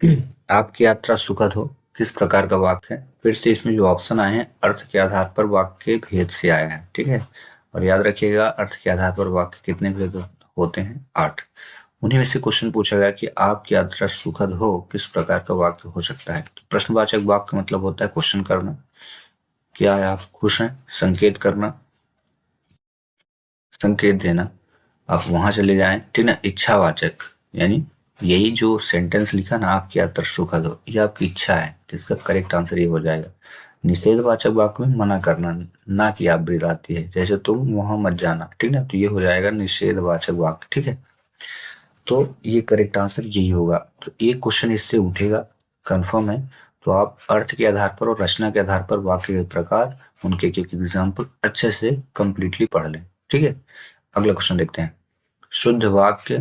आपकी यात्रा सुखद हो किस प्रकार का वाक्य है? फिर से इसमें जो ऑप्शन आए हैं अर्थ के आधार पर वाक्य के भेद से आए हैं, ठीक है। और याद रखिएगा अर्थ के आधार पर वाक्य कितने भेद होते हैं? 8। उन्हीं में से क्वेश्चन पूछा गया कि आपकी यात्रा सुखद हो किस प्रकार का वाक्य हो सकता है। तो प्रश्नवाचक वाक्य का मतलब होता है क्वेश्चन करना। क्या है, आप खुश हैं? संकेत करना, संकेत देना, आप वहां चले जाएं, ठीक ना। इच्छावाचक यानी यही जो सेंटेंस लिखा ना, आपकी यात्रा सुखद हो, ये आपकी इच्छा है, तो इसका करेक्ट आंसर ये हो जाएगा। निषेधवाचक वाक्य में मना करना, ना कि आप बुरी आती है, जैसे तुम वहां मत जाना, ठीक ना, तो ये हो जाएगा निषेधवाचक वाक्य, ठीक है। तो ये करेक्ट आंसर यही होगा। तो एक क्वेश्चन इससे उठेगा, कंफर्म है। तो आप अर्थ के आधार पर और रचना के आधार पर वाक्य के प्रकार, उनके एक एग्जाम्पल अच्छे से कंप्लीटली पढ़ लें, ठीक है। अगला क्वेश्चन देखते हैं। शुद्ध वाक्य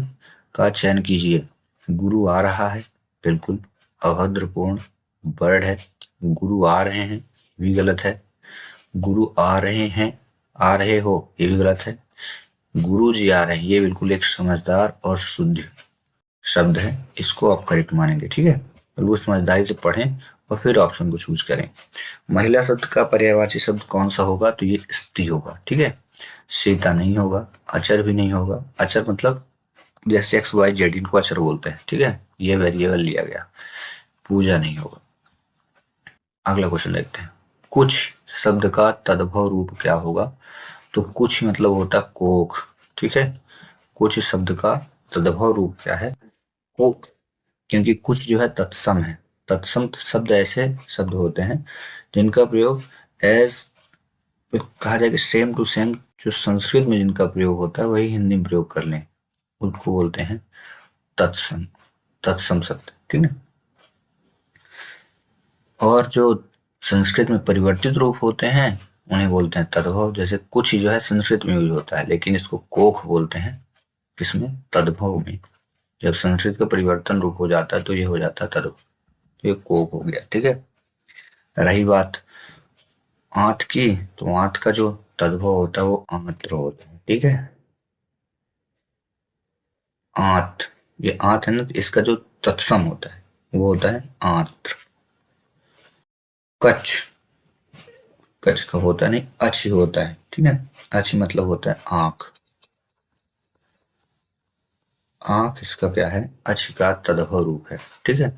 का चयन कीजिए। गुरु आ रहा है, बिल्कुल अभद्रपूर्ण वर्ड है। गुरु आ रहे हैं, भी गलत है। गुरु आ रहे हैं, आ रहे हो, ये भी गलत है। गुरु जी आ रहे हैं, ये बिल्कुल एक समझदार और शुद्ध शब्द है, इसको आप करेक्ट मानेंगे, ठीक है। बिल्कुल समझदारी से पढ़ें और फिर ऑप्शन को चूज करें। महिला शब्द का पर्यायवाची शब्द कौन सा होगा? तो ये स्त्री होगा, ठीक है। सीता नहीं होगा, अचर भी नहीं होगा। अचर मतलब जैसे एक्स वाई जेड, इनको अचर बोलते हैं, ठीक है। ये वेरिएबल लिया गया। पूजा नहीं होगा। अगला क्वेश्चन देखते हैं। कुछ शब्द का तद्भव रूप क्या होगा? तो कुछ मतलब होता है कोख, ठीक है। कुछ शब्द का तद्भव रूप क्या है? कोख। क्योंकि कुछ जो है तत्सम है। तत्सम शब्द ऐसे शब्द होते हैं जिनका प्रयोग एज कहा जाए कि सेम टू सेम जो संस्कृत में जिनका प्रयोग होता है वही हिंदी में प्रयोग कर लें, उसको बोलते हैं तत्सम। तत्सम शब्द, ठीक है। और जो संस्कृत में परिवर्तित रूप होते हैं उन्हें बोलते हैं तद्भव। जैसे कुछ ही जो है संस्कृत में यूज होता है, लेकिन इसको कोख बोलते हैं किसमें? तद्भव में। जब संस्कृत का परिवर्तन रूप हो जाता है तो ये हो जाता है तद्भव, तो ये कोख हो गया, ठीक है। रही बात आंत की, तो आंत का जो तद्भव होता है वो आंत्र होता है, ठीक है। आंत, ये आंत है ना, तो इसका जो तत्सम होता है वो होता है आंत्र। कच्छ, कच्छ का होता नहीं, अच्छ होता है, ठीक है। अच्छ मतलब होता है आंख। आंख इसका क्या है? अच्छ का तद्भव रूप है, ठीक है।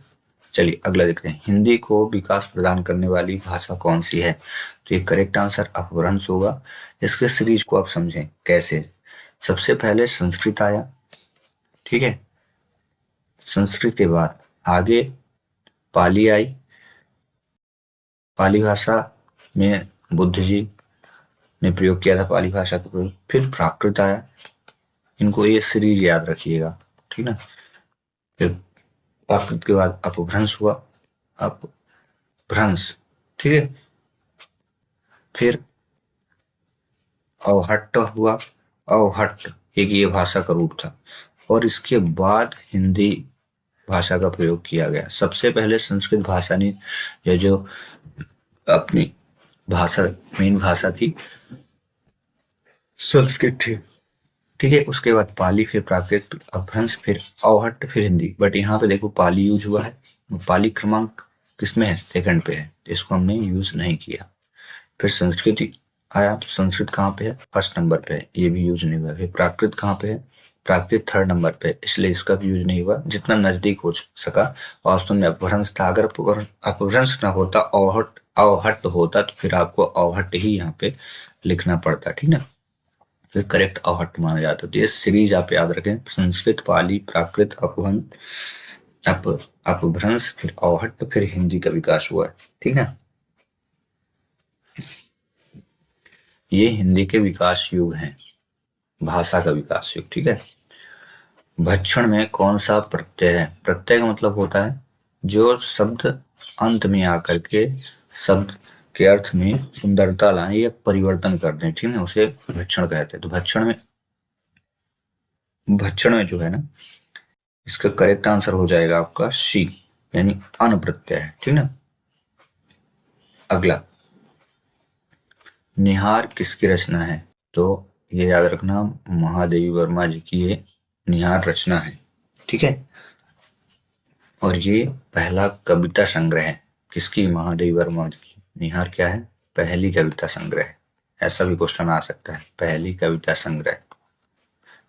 चलिए अगला देखते हैं। हिंदी को विकास प्रदान करने वाली भाषा कौन सी है? तो ये करेक्ट आंसर अपभ्रंश होगा। इसके सीरीज को आप समझें कैसे। सबसे पहले संस्कृत आया, ठीक है। संस्कृत के बाद आगे पाली आई। पाली भाषा में बुद्ध जी ने प्रयोग किया था पाली भाषा का प्रयोग। फिर प्राकृत आया, इनको ये सीरीज याद रखिएगा, ठीक ना। फिर प्राकृत के बाद अपभ्रंश हुआ, अपभ्रंश, ठीक है। फिर अवहट्ट हुआ, अवहट्ट एक ये भाषा का रूप था। और इसके बाद हिंदी भाषा का प्रयोग किया गया। सबसे पहले संस्कृत भाषा ने ये जो अपनी भाषा, मेन भाषा थी संस्कृत थी, ठीक है। उसके बाद पाली, फिर प्राकृत, अपभ्रंश, फिर अवहट्ट, फिर हिंदी। बट यहाँ पे देखो पाली यूज हुआ है, पाली क्रमांक किसमें है? सेकंड पे है, इसको हमने यूज नहीं किया। फिर संस्कृत आया, तो संस्कृत कहाँ पे है? फर्स्ट नंबर पे है, ये भी यूज नहीं हुआ। फिर प्राकृत कहाँ पे है? प्राकृत थर्ड नंबर पे, इसलिए इसका भी यूज नहीं हुआ। जितना नजदीक हो सका। वास्तव में अपभ्रंश था। अगर अपभ्रंश ना होता, अवहट्ट अवहट्ट होता, तो फिर आपको अवहट्ट ही यहाँ पे लिखना पड़ता, ठीक ना। फिर करेक्ट अवहट्ट माना जाता है। तो ये सीरीज आप याद रखें, संस्कृत, पाली, प्राकृत, अपभ्रंश, फिर अवहट्ट, फिर हिंदी का विकास हुआ है, ठीक ना। ये हिंदी के विकास युग हैं, भाषा का विकास युग, ठीक है। भक्षण में कौन सा प्रत्यय है? प्रत्यय का मतलब होता है जो शब्द अंत में आकर के शब्द के अर्थ में सुंदरता लाए या परिवर्तन कर दें, ठीक है, उसे भक्षण कहते हैं। तो भक्षण में जो है ना, इसका करेक्ट आंसर हो जाएगा आपका सी, यानी अन प्रत्यय है, ठीक ना। अगला, निहार किसकी रचना है? तो ये याद रखना, महादेवी वर्मा जी की ये निहार रचना है, ठीक है। और ये पहला कविता संग्रह है किसकी, महादेवी वर्मा की। निहार क्या है, पहली कविता संग्रह। ऐसा भी क्वेश्चन आ सकता है, पहली कविता संग्रह।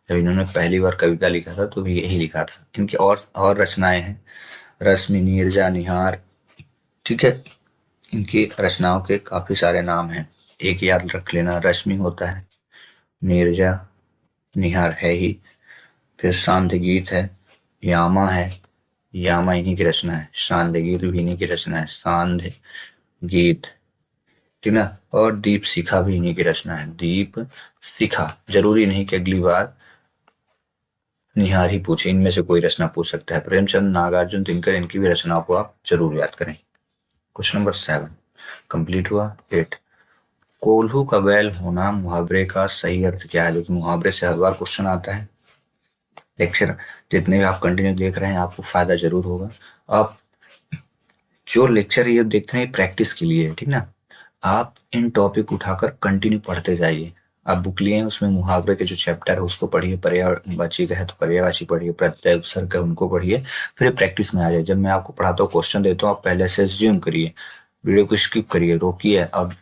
जब इन्होंने पहली बार कविता लिखा था तो भी यही लिखा था। इनकी और रचनाएं हैं, रश्मि, नीरजा, निहार, ठीक है। इनकी रचनाओं के काफी सारे नाम हैं, एक याद रख लेना, रश्मि होता है, नीरजा, निहार है ही, फिर सांध्य गीत है, यामा है, यामा इन्हीं की रचना है, सांध्य गीत भी इन्हीं की रचना है, सांध्य गीत, ठीक ना। और दीप शिखा भी इन्हीं की रचना है, दीप शिखा। जरूरी नहीं कि अगली बार निहार ही पूछे, इनमें से कोई रचना पूछ सकता है। प्रेमचंद, नागार्जुन, दिनकर, इनकी भी रचनाओं को आप जरूर याद करें। क्वेश्चन नंबर 7 कंप्लीट हुआ। 8 कोल्हू का बैल होना मुहावरे का सही अर्थ क्या है। देखिए मुहावरे से हर बार क्वेश्चन आता है। लेक्चर जितने भी आप कंटिन्यू देख रहे हैं आपको फायदा जरूर होगा। आप जो लेक्चर ये देखते हैं प्रैक्टिस के लिए है, ठीक ना। आप इन टॉपिक उठाकर कंटिन्यू पढ़ते जाइए। आप बुक लिए हैं, उसमें मुहावरे के जो चैप्टर है उसको पढ़िए, पर्यायवाची का है तो पर्यायवाची पढ़िए, प्रत्यय उपसर्ग है उनको पढ़िए, फिर प्रैक्टिस में आ जाए। जब मैं आपको पढ़ाता हूँ क्वेश्चन देता हूँ आप पहले से ज्यूम करिए, वीडियो को स्किप करिए, रोकिए और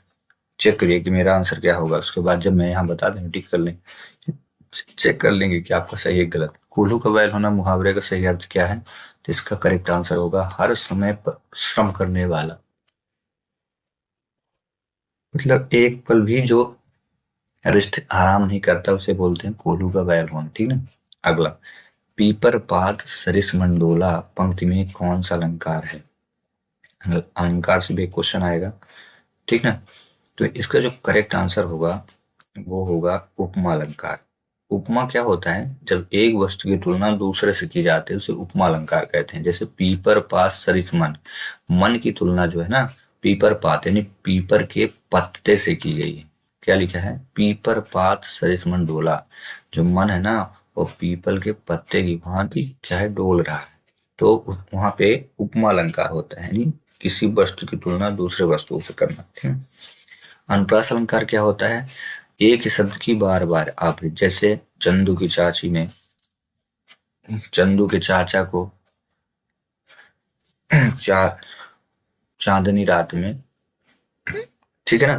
चेक करिए कि मेरा आंसर क्या होगा। उसके बाद जब मैं यहाँ बता दें टिक कर लें, चेक कर लेंगे कि आपका सही है गलत। कोल्हू का बैल होना मुहावरे का सही अर्थ क्या है, तो इसका करेक्ट आंसर होगा हर समय पर श्रम करने वाला। मतलब एक पल भी जो रेस्ट आराम नहीं करता उसे बोलते हैं कोल्हू का बैल होना, ठीक ना। अगला, पीपर पात सरिस मंडोला पंक्ति में कौन सा अलंकार है। अलंकार से भी एक क्वेश्चन आएगा, ठीक ना। तो इसका जो करेक्ट आंसर होगा वो होगा उपमा अलंकार। उपमा क्या होता है, जब एक वस्तु की तुलना दूसरे से की जाती है उसे उपमा अलंकार कहते हैं। जैसे पीपर पात सरिस मन, मन की तुलना जो है ना पीपर पात यानी पीपर के पत्ते से की गई है। क्या लिखा है, पीपर पात सरिस मन डोला, जो मन है ना वो पीपल के पत्ते की भांति क्या है डोल रहा है। तो वहां पे उपमा अलंकार होता है, यानी किसी वस्तु की तुलना दूसरे वस्तुओं से करना, ठीक है। अनुप्रास अलंकार क्या होता है, एक ही शब्द की बार बार आवृत्ति। जैसे चंदू की चाची ने चंदू के चाचा को चा, चांदनी रात में, ठीक है ना।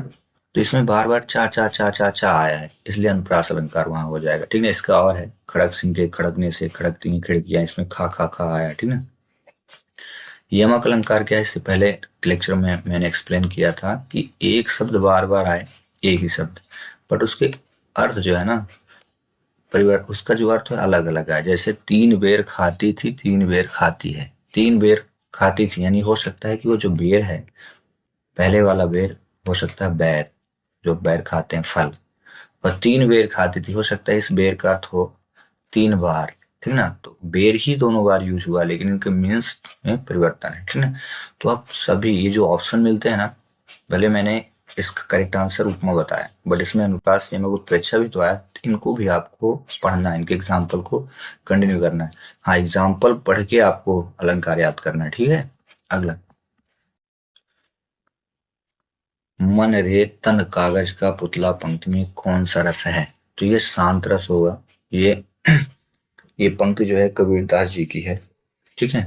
तो इसमें बार बार चा चा चा चा चा आया है, इसलिए अनुप्रास अलंकार वहां हो जाएगा, ठीक है। इसका और है, खड़क सिंह के खड़कने से खड़कती हैं खिड़कियां, इसमें खा खा खा आया, ठीक है। यमक अलंकार क्या है, इससे पहले लेक्चर में मैंने एक्सप्लेन किया था कि एक शब्द बार बार आए, एक ही शब्द, बट उसके अर्थ जो है ना परिवार, उसका जो अर्थ है अलग अलग है। जैसे तीन बेर खाती थी, तीन बेर खाती है, तीन बेर खाती थी यानी हो सकता है कि वो जो बेर है, पहले वाला बेर हो सकता है बैर, जो बैर खाते हैं फल, और तीन बेर खाती थी हो सकता है इस बेर का अर्थ हो तीन बार, ठीक ना। तो बेर ही दोनों बार यूज हुआ लेकिन इनके मीन्स में परिवर्तन है, ठीक ना। तो आप सभी ये जो ऑप्शन मिलते हैं ना, भले मैंने इसका करेक्ट आंसर उपमा बताया बट इसमें अनुप्रास यमक उत्प्रेक्षा भी तो आया, तो इनको भी आपको पढ़ना है, इनके एग्जाम्पल को कंटिन्यू करना है। हाँ, एग्जाम्पल पढ़ के आपको अलंकार याद करना है, ठीक है। अगला, मन रे तन कागज का पुतला पंक्ति में कौन सा रस है, तो ये शांत रस होगा। ये ये पंक्ति जो है कबीरदास जी की है, ठीक है।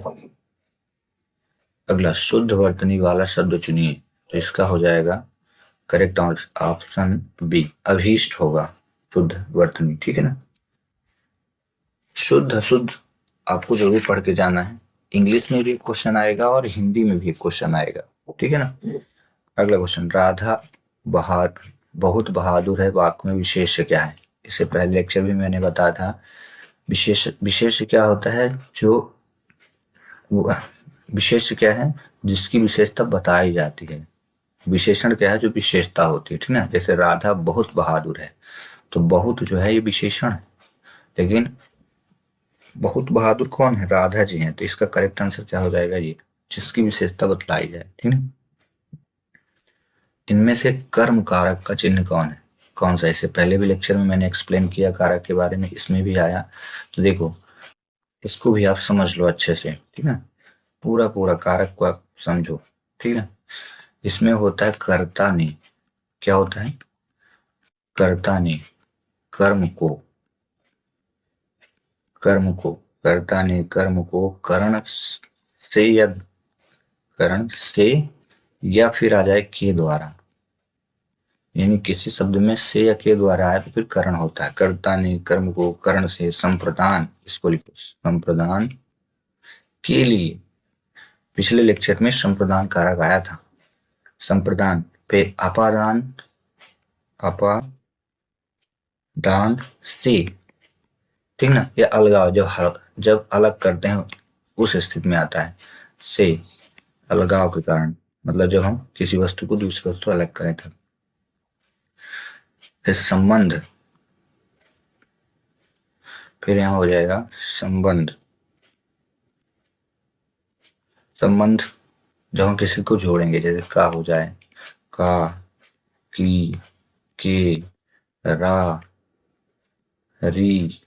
अगला, शुद्ध वर्तनी वाला शब्द चुनिए, तो इसका हो जाएगा करेक्ट ऑप्शन बी, अभीष्ट होगा शुद्ध वर्तनी, ठीक है ना। शुद्ध अशुद्ध आपको जरूर पढ़ के जाना है, इंग्लिश में भी क्वेश्चन आएगा और हिंदी में भी क्वेश्चन आएगा, ठीक है ना। अगला क्वेश्चन, राधा बहुत बहादुर है वाक्य में विशेष्य क्या है। इससे पहले लेक्चर भी मैंने बताया था, विशेष क्या होता है, जो विशेष क्या है जिसकी विशेषता बताई जाती है, विशेषण क्या है जो विशेषता होती है, ठीक ना। जैसे राधा बहुत बहादुर है, तो बहुत जो है ये विशेषण है, लेकिन बहुत बहादुर कौन है, राधा जी हैं। तो इसका करेक्ट आंसर क्या हो जाएगा, ये जिसकी विशेषता बतलाई जाए, ठीक है। इनमें से कर्म कारक का चिन्ह कौन है, कौन सा। इससे पहले भी लेक्चर में मैंने एक्सप्लेन किया कारक के बारे में, इसमें भी आया, तो देखो इसको भी आप समझ लो अच्छे से, ठीक है। पूरा पूरा कारक को आप समझो, ठीक है। इसमें होता है कर्ता ने, क्या होता है, कर्ता ने कर्म को, कर्म को कर्ता ने कर्म को करण से या करण से या फिर आ जाए के द्वारा, यानी किसी शब्द में से या के द्वारा आए तो फिर करण होता है। कर्ता ने कर्म को करण से संप्रदान, इसको लिखो संप्रदान के लिए। पिछले लेक्चर में संप्रदान कारक आया था। संप्रदान पे अपादान, अपादान से, ठीक ना। ये अलगाव जब अलग करते हैं उस स्थिति में आता है। से अलगाव के कारण, मतलब जब हम किसी वस्तु को दूसरी वस्तु अलग करें तब। फिर संबंध, फिर यहाँ हो जाएगा संबंध। संबंध जब हम किसी को जोड़ेंगे, जैसे का हो जाए, का, की, के, रा, री,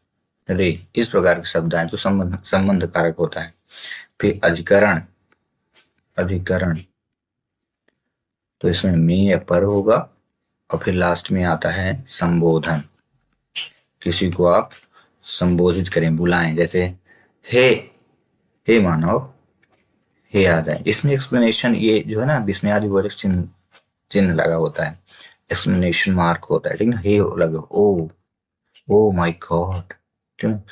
रे, इस प्रकार के शब्द आए तो संबंध कारक होता है। फिर अधिकरण, अधिकरण तो इसमें में या पर होगा। और फिर लास्ट में आता है संबोधन। किसी को आप संबोधित करें, बुलाएं, जैसे हे, हे मानव, हे आ जाए। इसमें एक्सप्लेनेशन, ये जो है ना विस्मयादिबोधक चिन्ह चिन्ह लगा होता है, एक्सप्लेनेशन मार्क होता है, ठीक ना। हे लगा, ओ माय गॉड, ठीक है।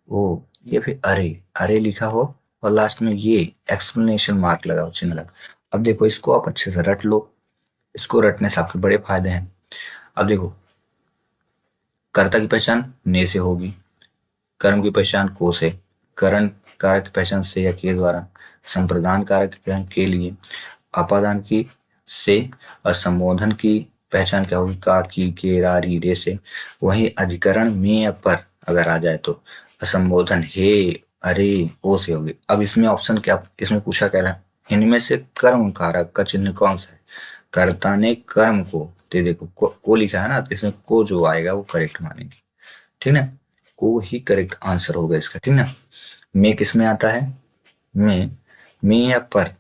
ओ, ये फिर अरे, अरे लिखा हो और लास्ट में ये एक्सप्लेनेशन मार्क लगा हो, चिन्ह लगा। अब देखो इसको आप अच्छे से रट लो। इसको रटने से आपके बड़े फायदे हैं। अब देखो, कर्ता की पहचान ने से होगी, कर्म की पहचान को से, करण कारक की पहचान से या के द्वारा, संप्रदान कारक की पहचान के लिए, अपादान की से, और संबोधन की पहचान क्या होगी, का, की, के, रा, री, रे से। वहीं अधिकरण में या पर अगर आ जाए तो संबोधन हे, अरे, ओ से होगी। अब इसमें ऑप्शन क्या, इसमें पूछा क्या है, इनमें से कर्म कारक का चिन्ह कौन सा है। कर्ता ने कर्म को, तो देखो को लिखा है ना, तो इसमें को जो आएगा वो करेक्ट मानेंगे, ठीक ना। को ही करेक्ट आंसर होगा इसका, ठीक ना। में किस में आता है, में या पर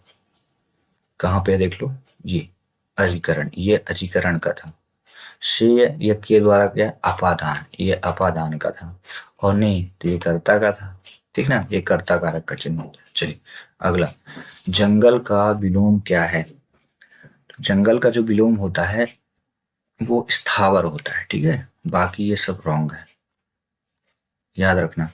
कहाँ पे देख लो, ये अधिकरण, ये अधिकरण का था। से या के द्वारा क्या, अपादान, ये अपादान का था। और नहीं तो ये कर्ता का था, ठीक ना। ये कर्ता कारक का चिन्ह होता है। चलिए अगला, जंगल का विलोम क्या है। तो जंगल का जो विलोम होता है वो स्थावर होता है, ठीक है। बाकी ये सब रॉन्ग है, याद रखना।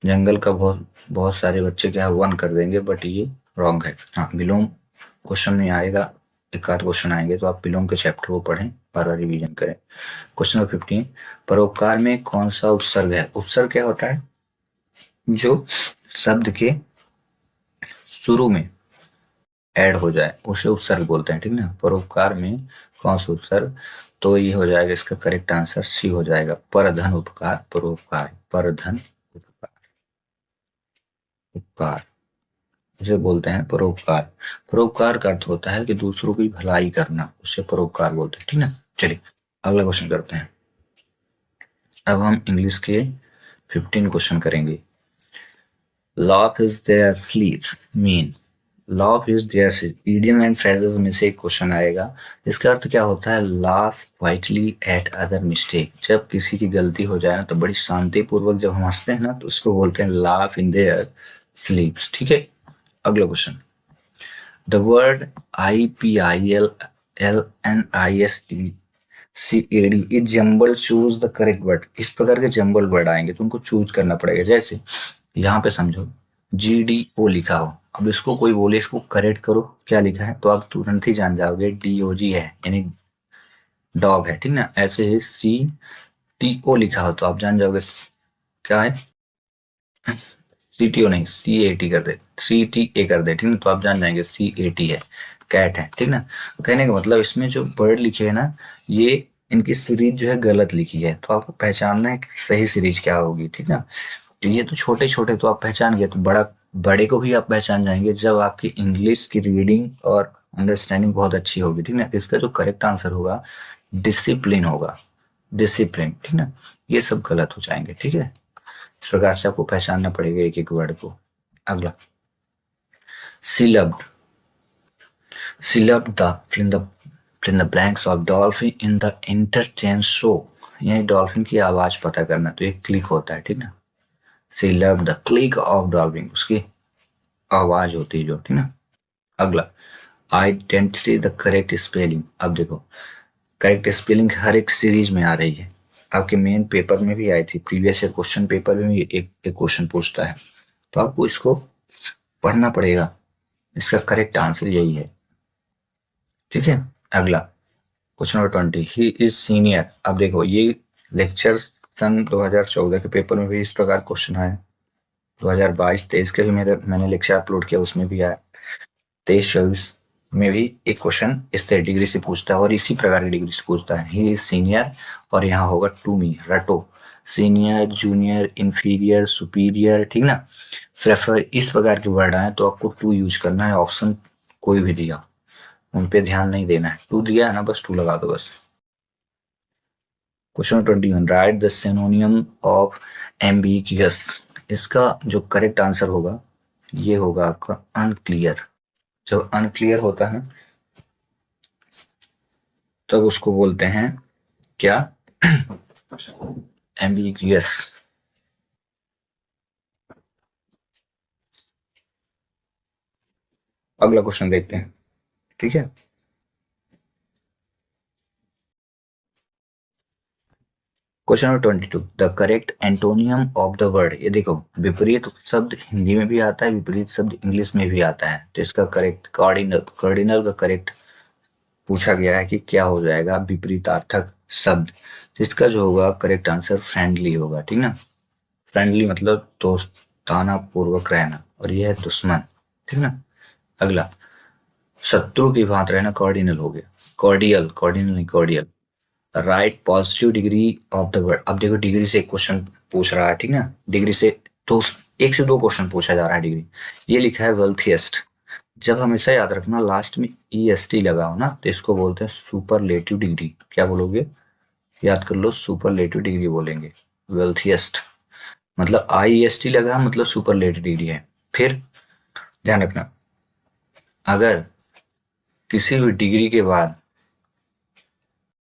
जंगल का बहुत बहुत सारे बच्चे क्या वन कर देंगे, बट ये रॉन्ग है। हाँ, विलोम क्वेश्चन में आएगा, एक आध क्वेश्चन आएंगे तो आप विलोम के चैप्टर को पढ़ें, बार बार रिवीजन करें। क्वेश्चन नंबर 15, परोपकार में कौन सा उपसर्ग है। उपसर्ग क्या होता है, जो शब्द के शुरू में ऐड हो जाए उसे उपसर्ग बोलते हैं, ठीक ना। परोपकार में कौन सा उपसर्ग, तो ये हो जाएगा, इसका करेक्ट आंसर सी हो जाएगा, परधन उपकार, परोपकार, परधन उपकार, उपकार इसे बोलते हैं परोपकार। परोपकार का अर्थ होता है कि दूसरों की भलाई करना, उसे परोपकार बोलते हैं, ठीक ना। चलिए अगला क्वेश्चन करते हैं। अब हम इंग्लिश के 15 क्वेश्चन करेंगे। Laugh is there sleeps mean, laugh is there, idiom and phrases में से एक क्वेश्चन आएगा। इसका अर्थ क्या होता है, laugh quietly eight other mistake. जब किसी की गलती हो जाए ना तो बड़ी शांति पूर्वक जब हम हंसते हैं ना तो उसको बोलते हैं लाफ इन देयर स्लीप्स, ठीक है। अगला question, the word IPILLNISECAD is jumble, choose the correct word. इस प्रकार के जम्बल वर्ड आएंगे तो उनको चूज करना पड़ेगा। जैसे यहाँ पे समझो GDO लिखा हो, अब इसको कोई बोले इसको करेक्ट करो क्या लिखा है, तो आप तुरंत ही जान जाओगे DOG है, यानी डॉग है, ठीक ना। ऐसे ही CTO लिखा हो तो आप जान जाओगे क्या है, CTO नहीं, CAT कर दे, CTA कर दे, ठीक ना, तो आप जान जाएंगे CAT है, कैट है, ठीक ना। कहने का मतलब इसमें जो वर्ड लिखे है ना, ये इनकी सीरीज जो है गलत लिखी है, तो आपको पहचानना है कि सही सीरीज क्या होगी, ठीक ना। तो ये तो छोटे छोटे तो आप पहचान गए, तो बड़े को भी आप पहचान जाएंगे जब आपकी इंग्लिश की रीडिंग और अंडरस्टैंडिंग बहुत अच्छी होगी, ठीक ना। इसका जो करेक्ट आंसर होगा डिसिप्लिन होगा, डिसिप्लिन, ठीक ना। ये सब गलत हो जाएंगे, ठीक है। इस प्रकार से आपको पहचानना पड़ेगा एक एक वर्ड को। अगला, सिलब्ड, सिलब्ड the fill in the blanks of dolphin in the interchange show, यानी डॉल्फिन की आवाज पता करना, तो एक क्लिक होता है, ठीक ना। सिलब्ड द क्लिक ऑफ डॉल्फिन, उसकी आवाज होती है जो, ठीक ना। अगला, आइडेंटिटी द करेक्ट स्पेलिंग। अब देखो, करेक्ट स्पेलिंग हर एक सीरीज में आ रही है, आपके मेन पेपर में भी आई थी, प्रीवियस ईयर क्वेश्चन पेपर में भी एक एक क्वेश्चन पूछता है, तो आपको इसको पढ़ना पड़ेगा। इसका करेक्ट आंसर यही है, ठीक है। अगला, question number 20, he is senior. अब देखो, ये लेक्चर सन 2014 के पेपर में भी इस प्रकार क्वेश्चन आया, 2022-23 के भी मैंने लेक्चर अपलोड किया, उसमें भी आया, 23-24 में भी एक क्वेश्चन इससे डिग्री से पूछता है और इसी प्रकार की डिग्री से पूछता है। ही इज सीनियर, और यहाँ होगा टू मी, रटो, सीनियर, जूनियर, इंफीरियर, सुपीरियर, ठीक ना। प्रेफर, इस प्रकार के वर्ड आए तो आपको टू यूज करना है, ऑप्शन कोई भी दिया उन पे ध्यान नहीं देना है, टू दिया है ना, बस टू लगा दो बस। Question 21, right the सिनोनियम of ambiguous. इसका जो करेक्ट आंसर होगा ये होगा आपका अनक्लियर। जब अनक्लियर होता है तब उसको बोलते हैं क्या, एम्बिगियस। अगला क्वेश्चन देखते हैं, ठीक है। Question number 22, the correct antonym of the word. ये देखो, विपरीत शब्द हिंदी में भी आता है, विपरीत शब्द इंग्लिश में भी आता है, तो इसका करेक्ट कार्डिनल, कार्डिनल का करेक्ट पूछा गया है कि क्या हो जाएगा विपरीतार्थक शब्द, तो इसका जो होगा करेक्ट आंसर फ्रेंडली होगा, ठीक ना। फ्रेंडली मतलब दोस्ताना पूर्वक रहना, और यह है दुश्मन, ठीक ना। अगला, शत्रु की भांति रहना कॉर्डिनल हो गया, कॉर्डियल, कॉर्डिनल नहीं cordial. Right positive degree of the word. अब देखो, डिग्री से एक क्वेश्चन पूछ रहा है, ठीक ना, डिग्री से दो, एक से दो क्वेश्चन पूछा जा रहा है डिग्री। ये लिखा है वेल्थिएस्ट, जब हमेशा याद रखना लास्ट में ई एस टी लगा हो ना, तो इसको बोलते हैं सुपरलेटिव डिग्री। क्या बोलोगे, याद कर लो, सुपरलेटिव डिग्री बोलेंगे। वेल्थिएस्ट मतलब आई एस टी लगा, मतलब सुपरलेटिव डिग्री है। फिर ध्यान रखना, अगर किसी भी डिग्री के बाद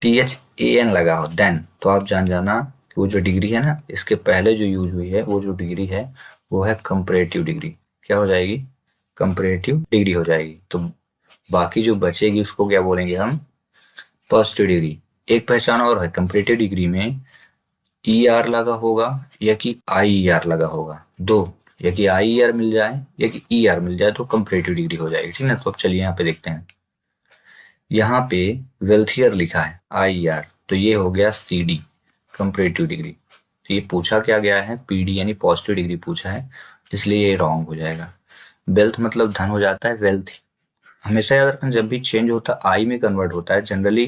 टी एच ए एन लगा हो देन, तो आप जान जाना कि वो जो डिग्री है ना, इसके पहले जो यूज हुई है वो जो डिग्री है वो है कंपैरेटिव डिग्री। क्या हो जाएगी, कंपैरेटिव डिग्री हो जाएगी। तो बाकी जो बचेगी उसको क्या बोलेंगे हम, पॉजिटिव डिग्री। एक पहचान और है, कंपैरेटिव डिग्री में ई आर लगा होगा या कि आई आर लगा होगा, दो, या कि आई आर मिल जाए या कि ई आर मिल जाए तो कंपैरेटिव डिग्री हो जाएगी, ठीक है। तो अब चलिए यहाँ पे देखते हैं, यहाँ पे वेल्थियर लिखा है आई आर, तो ये हो गया सी डी, कंपैरेटिव डिग्री। तो ये पूछा क्या गया है, पी डी यानी पॉजिटिव डिग्री पूछा है, इसलिए ये रॉन्ग हो जाएगा। वेल्थ मतलब धन हो जाता है, वेल्थ हमेशा याद रखना, जब भी चेंज होता है आई में कन्वर्ट होता है जनरली,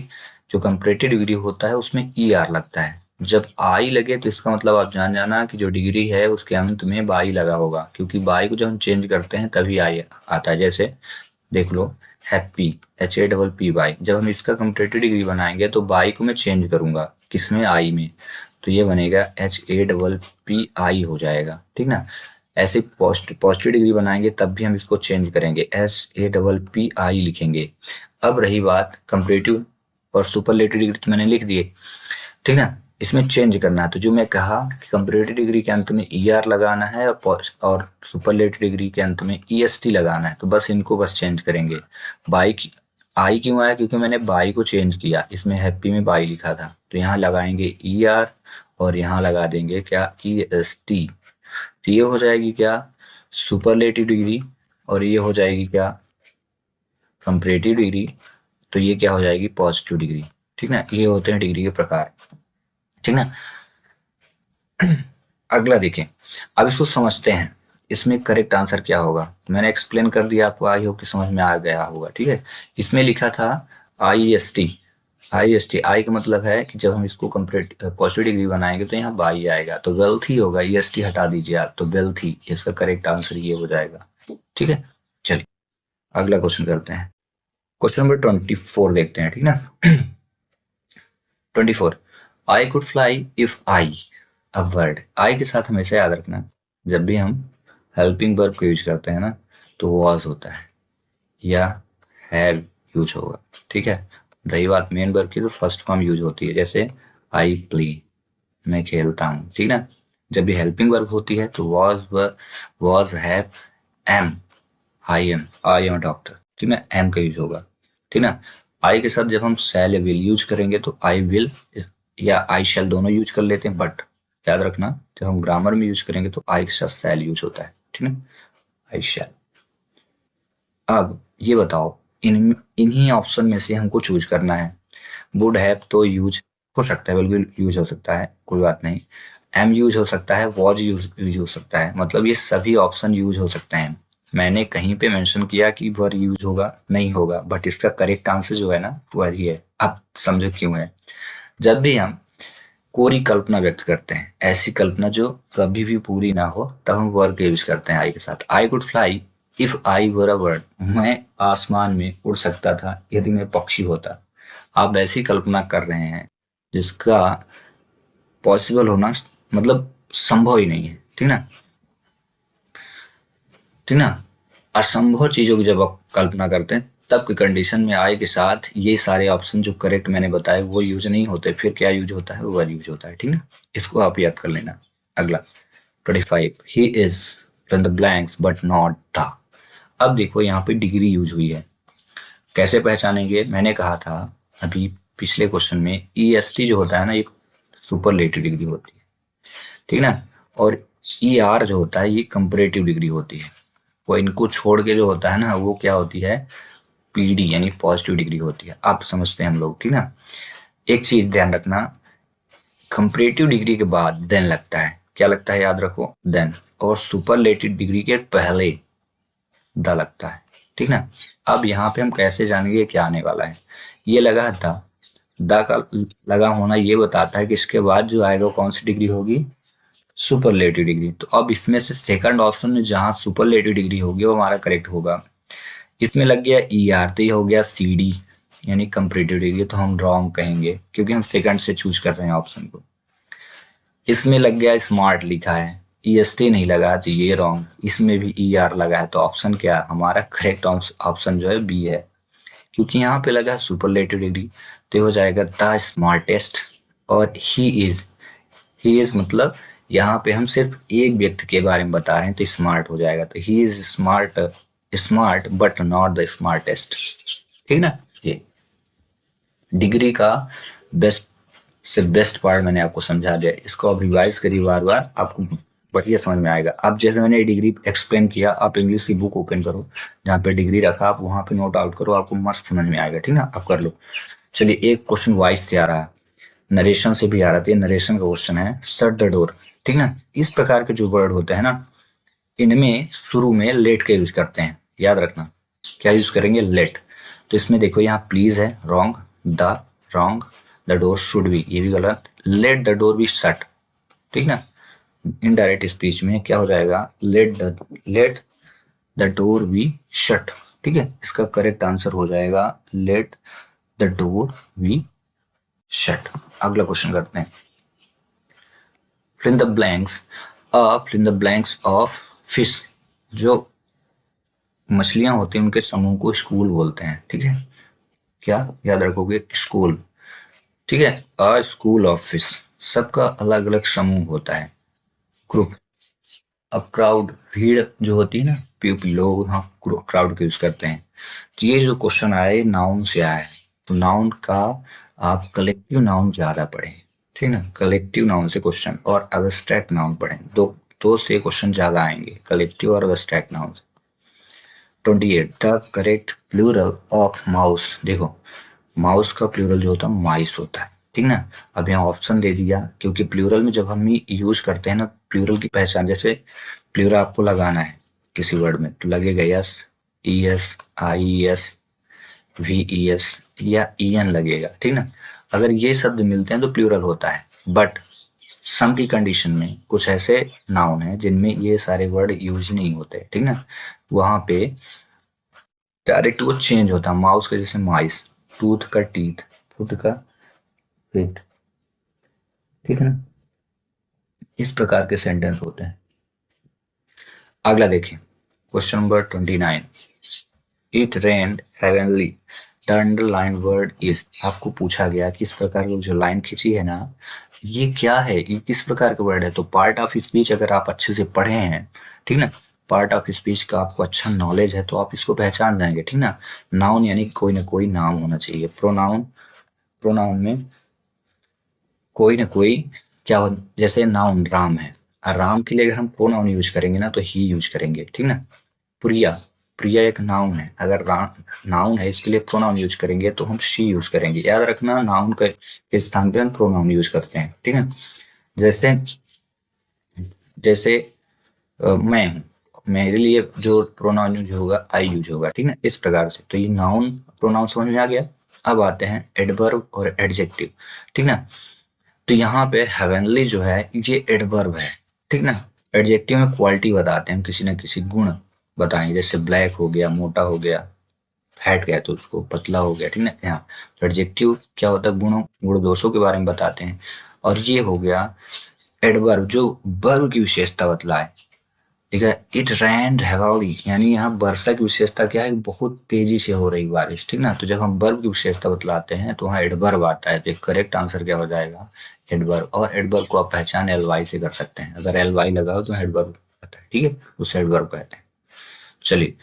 जो कंपैरेटिव डिग्री होता है उसमें ई आर लगता है। जब आई लगे तो इसका मतलब आप जान जाना कि जो डिग्री है उसके अंत में बाई लगा होगा, क्योंकि बाई को जब हम चेंज करते हैं तभी आई आता है। जैसे देख लो, happy, H A double P Y, जब हम इसका कंपैरेटिव डिग्री बनाएंगे तो बाई को मैं चेंज करूंगा किसमें, आई में, तो ये बनेगा H A double P I हो जाएगा, ठीक ना। ऐसे पॉजिटिव डिग्री बनाएंगे तब भी हम इसको चेंज करेंगे, S A double P I लिखेंगे। अब रही बात कंपैरेटिव और सुपरलेटिव डिग्री, तो मैंने लिख दिए, ठीक ना। इसमें चेंज करना है, तो जो मैं कहा कि कंपैरेटिव डिग्री के अंत में ई आर लगाना है और सुपरलेटिव डिग्री के अंत में ई एस टी लगाना है, तो बस इनको बस चेंज करेंगे। बाई आई क्यों आया, क्योंकि मैंने बाई को चेंज किया, इसमें हैप्पी में बाई लिखा था, तो यहाँ लगाएंगे ई आर और यहाँ लगा देंगे क्या, ई एस टी। तो ये हो जाएगी क्या, सुपरलेटिव डिग्री, और ये हो जाएगी क्या, कंपैरेटिव डिग्री। तो ये क्या हो जाएगी, पॉजिटिव डिग्री, ठीक ना। ये होते हैं डिग्री के प्रकार, ठीक ना। अगला देखें, अब इसको समझते हैं, इसमें करेक्ट आंसर क्या होगा। मैंने एक्सप्लेन कर दिया आपको, आई होप कि समझ में आ गया होगा, ठीक है। इसमें लिखा था I S T, I S T, I का मतलब है कि जब हम इसको कंप्लीट पॉजिटिव डिग्री बनाएंगे तो यहाँ बाई आएगा, तो वेल्थी होगा, ई एस टी हटा दीजिए आप, तो वेल्थी, इसका करेक्ट आंसर ये हो जाएगा, ठीक है। चलिए अगला क्वेश्चन करते हैं, क्वेश्चन नंबर 24 देखते हैं, ठीक ना। 24, I could fly if I. अब वर्ड आई के साथ हमेशा याद रखना, जब भी हम हेल्पिंग वर्ब को यूज करते हैं ना, तो वॉज होता है या हैव यूज होगा, ठीक है। रही बात मेन वर्ब की, तो फर्स्ट फॉर्म यूज होती है, जैसे आई प्ले, मैं खेलता हूँ, ठीक ना। जब भी हेल्पिंग वर्ब होती है तो was, have, am, I am doctor, ठीक ना, एम का यूज होगा, ठीक ना। आई के साथ जब हम शैल या विल यूज करेंगे तो आई विल या आई शैल दोनों यूज कर लेते हैं, बट याद रखना जब हम ग्रामर में यूज करेंगे तो आई के साथ शैल यूज होता है, ठीक ना, आई शैल। अब ये बताओ, इन्हीं ऑप्शन में से हमको चूज करना है। वुड हैव तो यूज हो सकता है, बिल्कुल यूज हो सकता है, कोई बात नहीं। एम यूज हो सकता है, वॉज यूज हो सकता है, मतलब ये सभी ऑप्शन यूज हो सकते हैं। मैंने कहीं पे मेंशन किया कि वर यूज होगा नहीं होगा, बट इसका करेक्ट आंसर जो है ना वर ही है। अब समझो क्यों है। जब भी हम कोरी कल्पना व्यक्त करते हैं, ऐसी कल्पना जो कभी भी पूरी ना हो, तब हम वर का यूज करते हैं आई के साथ। I could fly if I were a bird, मैं आसमान में उड़ सकता था यदि मैं पक्षी होता। आप ऐसी कल्पना कर रहे हैं जिसका पॉसिबल होना मतलब संभव ही नहीं है, ठीक ना, ठीक ना। असंभव चीजों की जब आप कल्पना करते हैं तब की कंडीशन में आई के साथ ये सारे ऑप्शन जो करेक्ट मैंने बताए वो यूज नहीं होते, फिर क्या यूज होता है, वर यूज होता है, ठीक ना। इसको आप याद कर लेना। अगला 25, he is fill the blanks but not the. अब देखो यहाँ पे डिग्री यूज हुई है, कैसे पहचानेंगे। मैंने कहा था अभी पिछले क्वेश्चन में ई एस टी जो होता है ना, एक सुपरलेटिव डिग्री होती है, ठीक ना, और ई आर जो होता है ये कंपैरेटिव डिग्री होती है। वो इनको छोड़ के जो होता है ना वो क्या होती है, पीडी यानी पॉजिटिव डिग्री होती है। आप समझते हैं हम लोग, ठीक ना। एक चीज ध्यान रखना, कंपैरेटिव डिग्री के बाद देन लगता है, क्या लगता है याद रखो, देन। और सुपरलेटिव डिग्री के पहले द लगता है, ठीक ना। अब यहाँ पे हम कैसे जानेंगे क्या आने वाला है। ये लगा द का लगा होना ये बताता है कि इसके बाद जो आएगा कौन सी डिग्री होगी, सुपरलेटिव डिग्री। तो अब इसमें से सेकंड ऑप्शन में जहां सुपरलेटिव डिग्री होगी वो हमारा करेक्ट होगा। इसमें लग गया ई आर तो ये हो गया सी डी यानी कंपैरेटिव डिग्री, तो हम रॉन्ग कहेंगे क्योंकि हम सेकंड से चूज कर रहे हैं ऑप्शन को। इसमें लग गया स्मार्ट लिखा है, ई एस टी नहीं लगा तो ये रॉन्ग। इसमें भी ई आर लगा है, तो ऑप्शन क्या है हमारा करेक्ट ऑप्शन जो है बी है, क्योंकि यहाँ पे लगा सुपरलेटिव डिग्री तो ये हो जाएगा द स्मार्टेस्ट। और ही इज मतलब यहाँ पे हम सिर्फ एक व्यक्ति के बारे में बता रहे हैं तो स्मार्ट हो जाएगा, तो he is smart, smart but not the smartest, ठीक ना। ये डिग्री का बेस्ट से बेस्ट पार्ट मैंने आपको समझा दिया, इसको आप रिवाइज करिए बार बार, आपको बढ़िया समझ में आएगा। अब जैसे मैंने डिग्री एक्सप्लेन किया, आप इंग्लिश की बुक ओपन करो, जहाँ पे डिग्री रखा आप वहां पे नोट आउट करो, आपको मस्त समझ में आएगा, ठीक ना। आप कर लो। चलिए एक क्वेश्चन वाइज से आ रहा है, नरेशन से भी आ रहा था, नरेशन का क्वेश्चन है, शट द डोर, ठीक ना। इस प्रकार के जो वर्ड होते हैं ना, इनमें शुरू में लेट का यूज करते हैं, याद रखना क्या यूज करेंगे, लेट। तो इसमें देखो यहाँ प्लीज है wrong, the wrong, the door should be ये भी गलत, let the door be shut, ठीक ना। इनडायरेक्ट स्पीच में क्या हो जाएगा, let the door be shut, ठीक है। इसका करेक्ट आंसर हो जाएगा let the door be shut. अगला क्वेश्चन करते हैं, fill in the blanks, fill in the blanks of fish। जो मछलियां होती हैं उनके समूह को स्कूल बोलते हैं, ठीक है। क्या याद रखोगे, स्कूल, ठीक है। अ स्कूल ऑफ फिश, सबका अलग अलग समूह होता है, ग्रुप। अब क्राउड भीड़ जो होती है ना, पीपल लोग, हाँ क्राउड का यूज करते हैं। तो ये जो क्वेश्चन आया है नाउन से आया है, तो नाउन का आप कलेक्टिव नाउन ज्यादा पढ़ें, ठीक ना, कलेक्टिव नाउन से क्वेश्चन, और एब्स्ट्रैक्ट नाउन पढ़ें, दो से क्वेश्चन ज्यादा आएंगे, कलेक्टिव और abstract noun. 28 the correct plural of mouse. देखो माउस का प्लूरल जो होता है माइस होता है, ठीक ना। अब यहाँ ऑप्शन दे दिया क्योंकि प्लूरल में जब हम यूज करते हैं ना, प्लूरल की पहचान, जैसे प्लूरल आपको लगाना है किसी वर्ड में तो लगेगा yes, E S, I S, V E S या ई एन लगेगा, ठीक ना। अगर ये शब्द मिलते हैं तो प्लूरल होता है, बट सम की कंडीशन में कुछ ऐसे नाउन है जिनमें ये सारे वर्ड यूज नहीं होते, ठीक ना। वहां पे डायरेक्ट वो चेंज होता है, माउस का जैसे माइस, टूथ का टीथ, फुट का फिट, ठीक है ना। इस प्रकार के सेंटेंस होते हैं। अगला देखिए question number 29, it rained heavenly, the underline word is. आपको पूछा गया कि इस प्रकार की जो लाइन खींची है ना ये क्या है, ये किस प्रकार का वर्ड है। तो पार्ट ऑफ स्पीच अगर आप अच्छे से पढ़े हैं, ठीक ना, पार्ट ऑफ स्पीच का आपको अच्छा नॉलेज है तो आप इसको पहचान जाएंगे, ठीक ना। नाउन यानी कोई ना कोई नाम होना चाहिए। प्रोनाउन, प्रोनाउन में कोई ना कोई क्या हो, जैसे नाउन राम है, राम के लिए अगर हम प्रोनाउन यूज करेंगे ना तो ही यूज करेंगे, ठीक ना। प्रिया, प्रिया एक नाउन है, अगर नाउन है इसके लिए प्रोनाउन यूज करेंगे तो हम शी यूज करेंगे। याद रखना, नाउन के स्थान पे हम प्रोनाउन यूज करते हैं, ठीक है। जैसे जैसे मैं हूँ, मेरे लिए जो प्रोनाउन यूज होगा आई यूज होगा, ठीक है, इस प्रकार से। तो ये नाउन प्रोनाउन समझ में आ गया। अब आते हैं एडवर्ब और एडजेक्टिव, ठीक ना। तो यहाँ पे हेवनली जो है ये एडवर्ब है, ठीक ना। एडजेक्टिव में क्वालिटी बताते हैं, हम किसी न किसी गुण बताएंगे, जैसे ब्लैक हो गया, मोटा हो गया, फैट गया तो उसको पतला हो गया, ठीक ना। यहाँ एडजेक्टिव क्या होता है, गुणों गुण दोषों के बारे में बताते हैं। और ये हो गया एडवर्ब जो वर्ब की विशेषता बतलाए, ठीक है। इट रेन्ड हेवली यानी यहाँ वर्षा की विशेषता क्या है, बहुत तेजी से हो रही बारिश, ठीक ना। तो जब हम वर्ब की विशेषता बतलाते हैं तो वहाँ एडवर्ब आता है। तो करेक्ट आंसर क्या हो जाएगा, एडवर्ब। और एडवर्ब को आप पहचान एल वाई से कर सकते हैं, अगर एल वाई लगाओ तो एडवर्ब आता है, ठीक है, उसे एडवर्ब कहते हैं। चलिए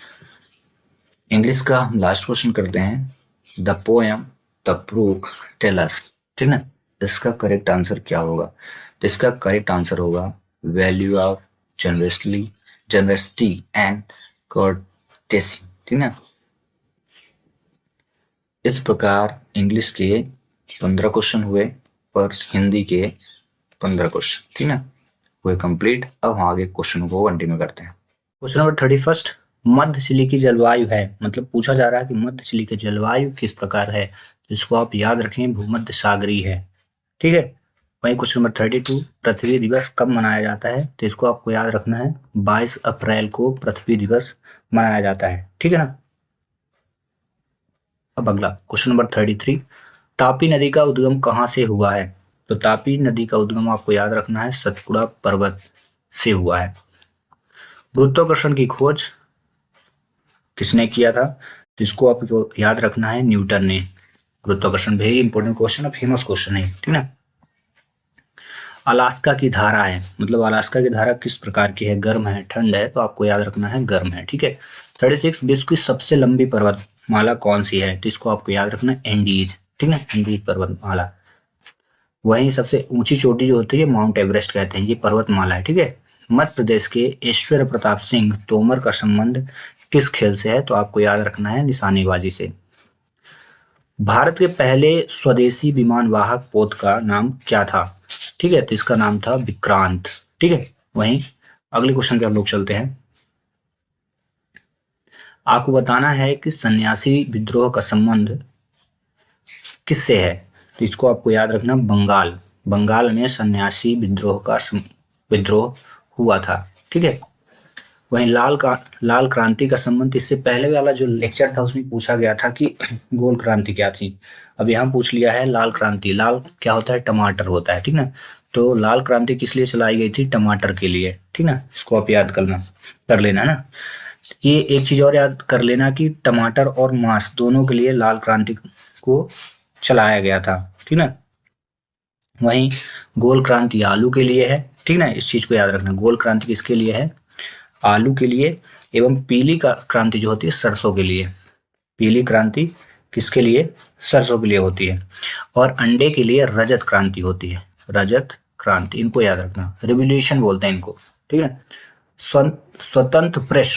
इंग्लिश का हम लास्ट क्वेश्चन करते हैं। The poem the proof tell us, ठीक ना। इसका करेक्ट आंसर क्या होगा, तो इसका करेक्ट आंसर होगा value of generously generosity and courtesy, ठीक ना। इस प्रकार इंग्लिश के 15 क्वेश्चन हुए पर हिंदी के 15 क्वेश्चन, ठीक ना, हुए कंप्लीट। अब हम आगे क्वेश्चन को कंटिन्यू करते हैं। क्वेश्चन नंबर 31, मध्य चिली की जलवायु है, मतलब पूछा जा रहा है कि मध्य चिली की जलवायु किस प्रकार है। तो इसको आप याद रखें, भूमध्य सागरीय है, ठीक है। वहीं क्वेश्चन नंबर 32, पृथ्वी दिवस कब मनाया जाता है। तो इसको आपको याद रखना है, 22 अप्रैल को पृथ्वी दिवस मनाया जाता है, ठीक है ना। अब अगला क्वेश्चन नंबर 33, तापी नदी का उद्गम कहाँ से हुआ है। तो तापी नदी का उद्गम आपको याद रखना है, सतपुड़ा पर्वत से हुआ है। गुरुत्वाकर्षण की खोज किसने किया था। तो इसको आपको याद रखना है, न्यूटन ने। गुरुत्वाकर्षण वेरी इंपॉर्टेंट क्वेश्चन है, फेमस क्वेश्चन है, ठीक ना। अलास्का की धारा है, मतलब अलास्का की धारा किस प्रकार की है, गर्म है, ठंड है। तो आपको याद रखना है गर्म है, ठीक है। 36, विश्व की सबसे लंबी पर्वतमाला कौन सी है। तो इसको आपको याद रखना है एंडीज, ठीक है, एंडीज पर्वतमाला। वहीं सबसे ऊंची चोटी जो होती है माउंट एवरेस्ट कहते हैं, ये पर्वतमाला है, ठीक है। मध्य प्रदेश के ऐश्वर्य प्रताप सिंह तोमर का संबंध किस खेल से है। तो आपको याद रखना है निशानेबाजी से। भारत के पहले स्वदेशी विमान वाहक पोत का नाम क्या था, ठीक है। तो इसका नाम था विक्रांत, ठीक है। वहीं अगले क्वेश्चन पे हम लोग चलते हैं। आपको बताना है कि सन्यासी विद्रोह का संबंध किससे है। तो इसको आपको याद रखना, बंगाल, बंगाल में सन्यासी विद्रोह हुआ था, ठीक है। वहीं लाल क्रांति का संबंध, इससे पहले वाला जो लेक्चर था उसमें पूछा गया था कि गोल क्रांति क्या थी। अब यहाँ पूछ लिया है लाल क्रांति। लाल क्या होता है, टमाटर होता है, ठीक ना। तो लाल क्रांति किस लिए चलाई गई थी, टमाटर के लिए, ठीक ना। इसको आप याद कर लेना ना। ये एक चीज और याद कर लेना कि टमाटर और मांस दोनों के लिए लाल क्रांति को चलाया गया था, ठीक ना। वहीं गोल क्रांति आलू के लिए है, ठीक ना। इस चीज को याद रखना, गोल क्रांति किसके लिए है, आलू के लिए। एवं पीली क्रांति जो होती है सरसों के लिए। पीली क्रांति किसके लिए, सरसों के लिए होती है। और अंडे के लिए रजत क्रांति होती है, रजत क्रांति, इनको याद रखना, रिवोल्यूशन बोलते हैं इनको, ठीक है। स्वतंत्र प्रेस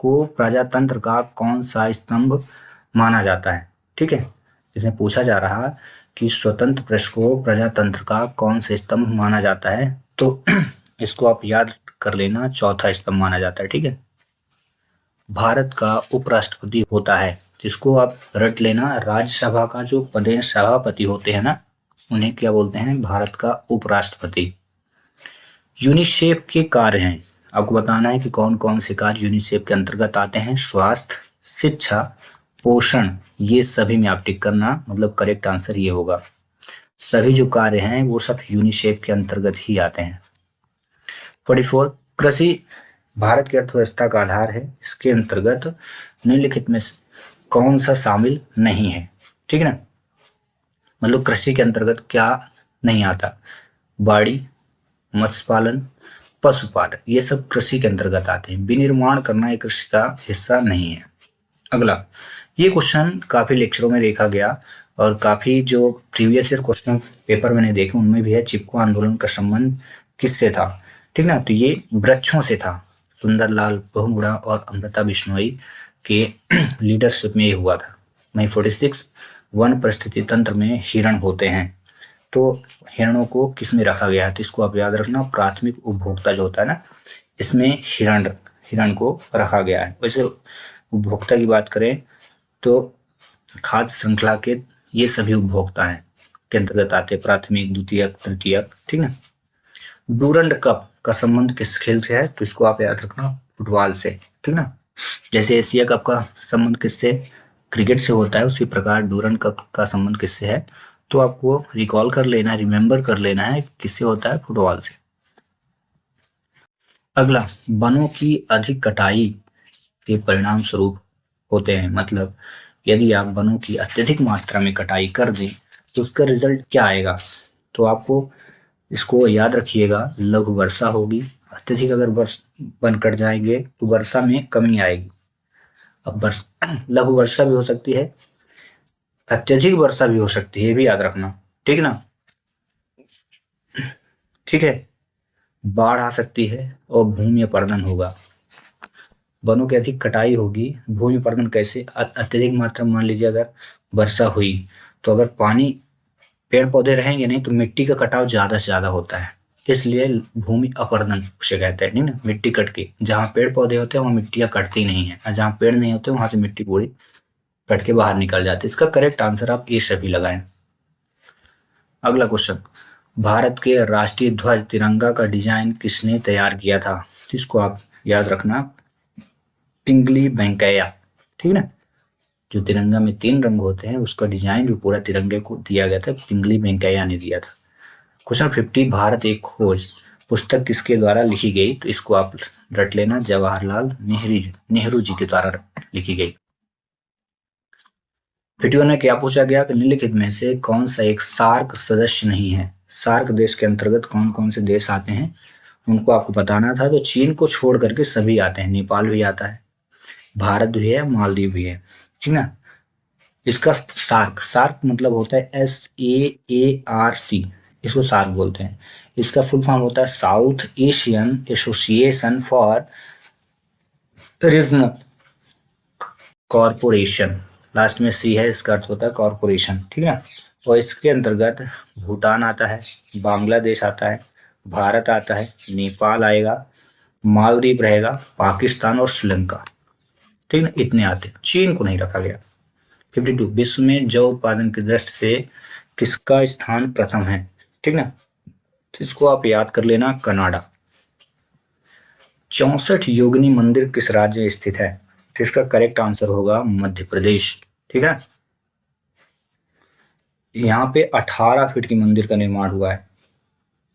को प्रजातंत्र का कौन सा स्तंभ माना जाता है, ठीक है। इसमें पूछा जा रहा कि स्वतंत्र प्रेस को प्रजातंत्र का कौन सा स्तंभ माना जाता है। तो इसको आप याद कर लेना, चौथा स्तंभ माना जाता है, ठीक है। भारत का उपराष्ट्रपति होता है, जिसको आप रट लेना, राज्यसभा का जो प्रदेश सभापति होते हैं ना, उन्हें क्या बोलते हैं, भारत का उपराष्ट्रपति। यूनिसेफ के कार्य हैं, आपको बताना है कि कौन कौन से कार्य यूनिसेफ के अंतर्गत आते हैं। स्वास्थ्य, शिक्षा, पोषण, ये सभी में आप टिक करना, मतलब करेक्ट आंसर ये होगा। सभी जो कार्य हैं वो सब यूनिसेफ के अंतर्गत ही आते हैं। 44, कृषि भारत की अर्थव्यवस्था का आधार है, इसके अंतर्गत निम्नलिखित में कौन सा शामिल नहीं है, ठीक है ना। मतलब कृषि के अंतर्गत क्या नहीं आता, बाड़ी, मत्स्य पालन, पशुपालन, ये सब कृषि के अंतर्गत आते हैं। विनिर्माण करना एक कृषि का हिस्सा नहीं है। अगला, ये क्वेश्चन काफी लेक्चरों में देखा गया और काफी जो प्रीवियस ईयर क्वेश्चन पेपर मैंने देखे उनमें भी है, चिपको आंदोलन का संबंध किससे था, ठीक ना। तो ये वृक्षों से था। सुंदरलाल बहुगुणा और अमृता बिश्नोई के लीडरशिप में ये हुआ था। मई 46 वन परिस्थिति तंत्र में हिरण होते हैं, तो हिरणों को किस में रखा गया है, तो इसको आप याद रखना, प्राथमिक उपभोक्ता जो होता है ना, इसमें हिरण को रखा गया है। वैसे उपभोक्ता की बात करें तो खाद्य श्रृंखला के ये सभी उपभोक्ता हैं के अंतर्गत आते, प्राथमिक, द्वितीयक, तृतीयक, ठीक है। डूरंड कप का संबंध किस खेल से है, तो इसको आप याद रखना, फुटबॉल से, ठीक ना। जैसे एशिया कप का संबंध किससे, क्रिकेट से होता है, उसी प्रकार डूरंड कप का संबंध किससे है, तो आपको रिकॉल कर लेना, रिमेंबर कर लेना है किससे होता है, फुटबॉल से। अगला, वनों की अधिक कटाई के परिणाम स्वरूप होते हैं, मतलब यदि आप वनों की अत्यधिक मात्रा में कटाई कर दें तो उसका रिजल्ट क्या आएगा, तो आपको इसको याद रखिएगा, लघु वर्षा होगी। अत्यधिक अगर वन कट जाएंगे तो वर्षा में कमी आएगी। अब लघु वर्षा भी हो सकती है, अत्यधिक वर्षा भी हो सकती है, ये भी याद रखना, ठीक ना। ठीक है, बाढ़ आ सकती है और भूमि अपरदन होगा। वनों की अधिक कटाई होगी, भूमि अपरदन कैसे, अत्यधिक मात्रा में मान लीजिए अगर वर्षा हुई तो अगर पानी, पेड़ पौधे रहेंगे नहीं तो मिट्टी का कटाव ज्यादा से ज्यादा होता है, इसलिए भूमि अपरदन उसे कहते हैं, नहीं ना। मिट्टी कट के, जहाँ पेड़ पौधे होते हैं वहाँ मिट्टियाँ कटती नहीं है, और जहाँ पेड़ नहीं होते वहां से मिट्टी पूरी कट के बाहर निकल जाती है। इसका करेक्ट आंसर आप ये सभी लगाएं। अगला क्वेश्चन, भारत के राष्ट्रीय ध्वज तिरंगा का डिजाइन किसने तैयार किया था, इसको आप याद रखना, पिंगली वेंकैया, ठीक ना। जो तिरंगा में 3 रंग होते हैं उसका डिजाइन जो पूरा तिरंगे को दिया गया था, पिंगली वेंकैया ने दिया था। क्वेश्चन 50, भारत एक खोज पुस्तक किसके द्वारा लिखी गई, तो इसको आप रट लेना, जवाहरलाल नेहरू जी के द्वारा लिखी गई। 51 में क्या पूछा गया कि निम्नलिखित में से कौन सा एक सार्क सदस्य नहीं है। सार्क देश के अंतर्गत कौन कौन से देश आते हैं उनको आपको बताना था, तो चीन को छोड़ करके सभी आते हैं, नेपाल भी आता है, भारत भी है, मालदीव भी है, ठीक ना। इसका सार्क मतलब होता है SAARC, इसको सार्क बोलते हैं। इसका फुल फॉर्म होता है south Asian association for regional corporation, last में सी है, इसका अर्थ होता है कॉरपोरेशन, ठीक है। और इसके अंतर्गत भूटान आता है, बांग्लादेश आता है, भारत आता है, नेपाल आएगा, मालदीव रहेगा, पाकिस्तान और श्रीलंका, ठीक ना, इतने आते हैं, चीन को नहीं रखा गया। 52, विश्व में जौ उत्पादन की दृष्टि से किसका स्थान प्रथम है, ठीक ना, तो इसको आप याद कर लेना, कनाडा। 64 योगिनी मंदिर किस राज्य में स्थित है, तो इसका करेक्ट आंसर होगा मध्य प्रदेश, ठीक है। यहाँ पे 18 फीट की मंदिर का निर्माण हुआ है,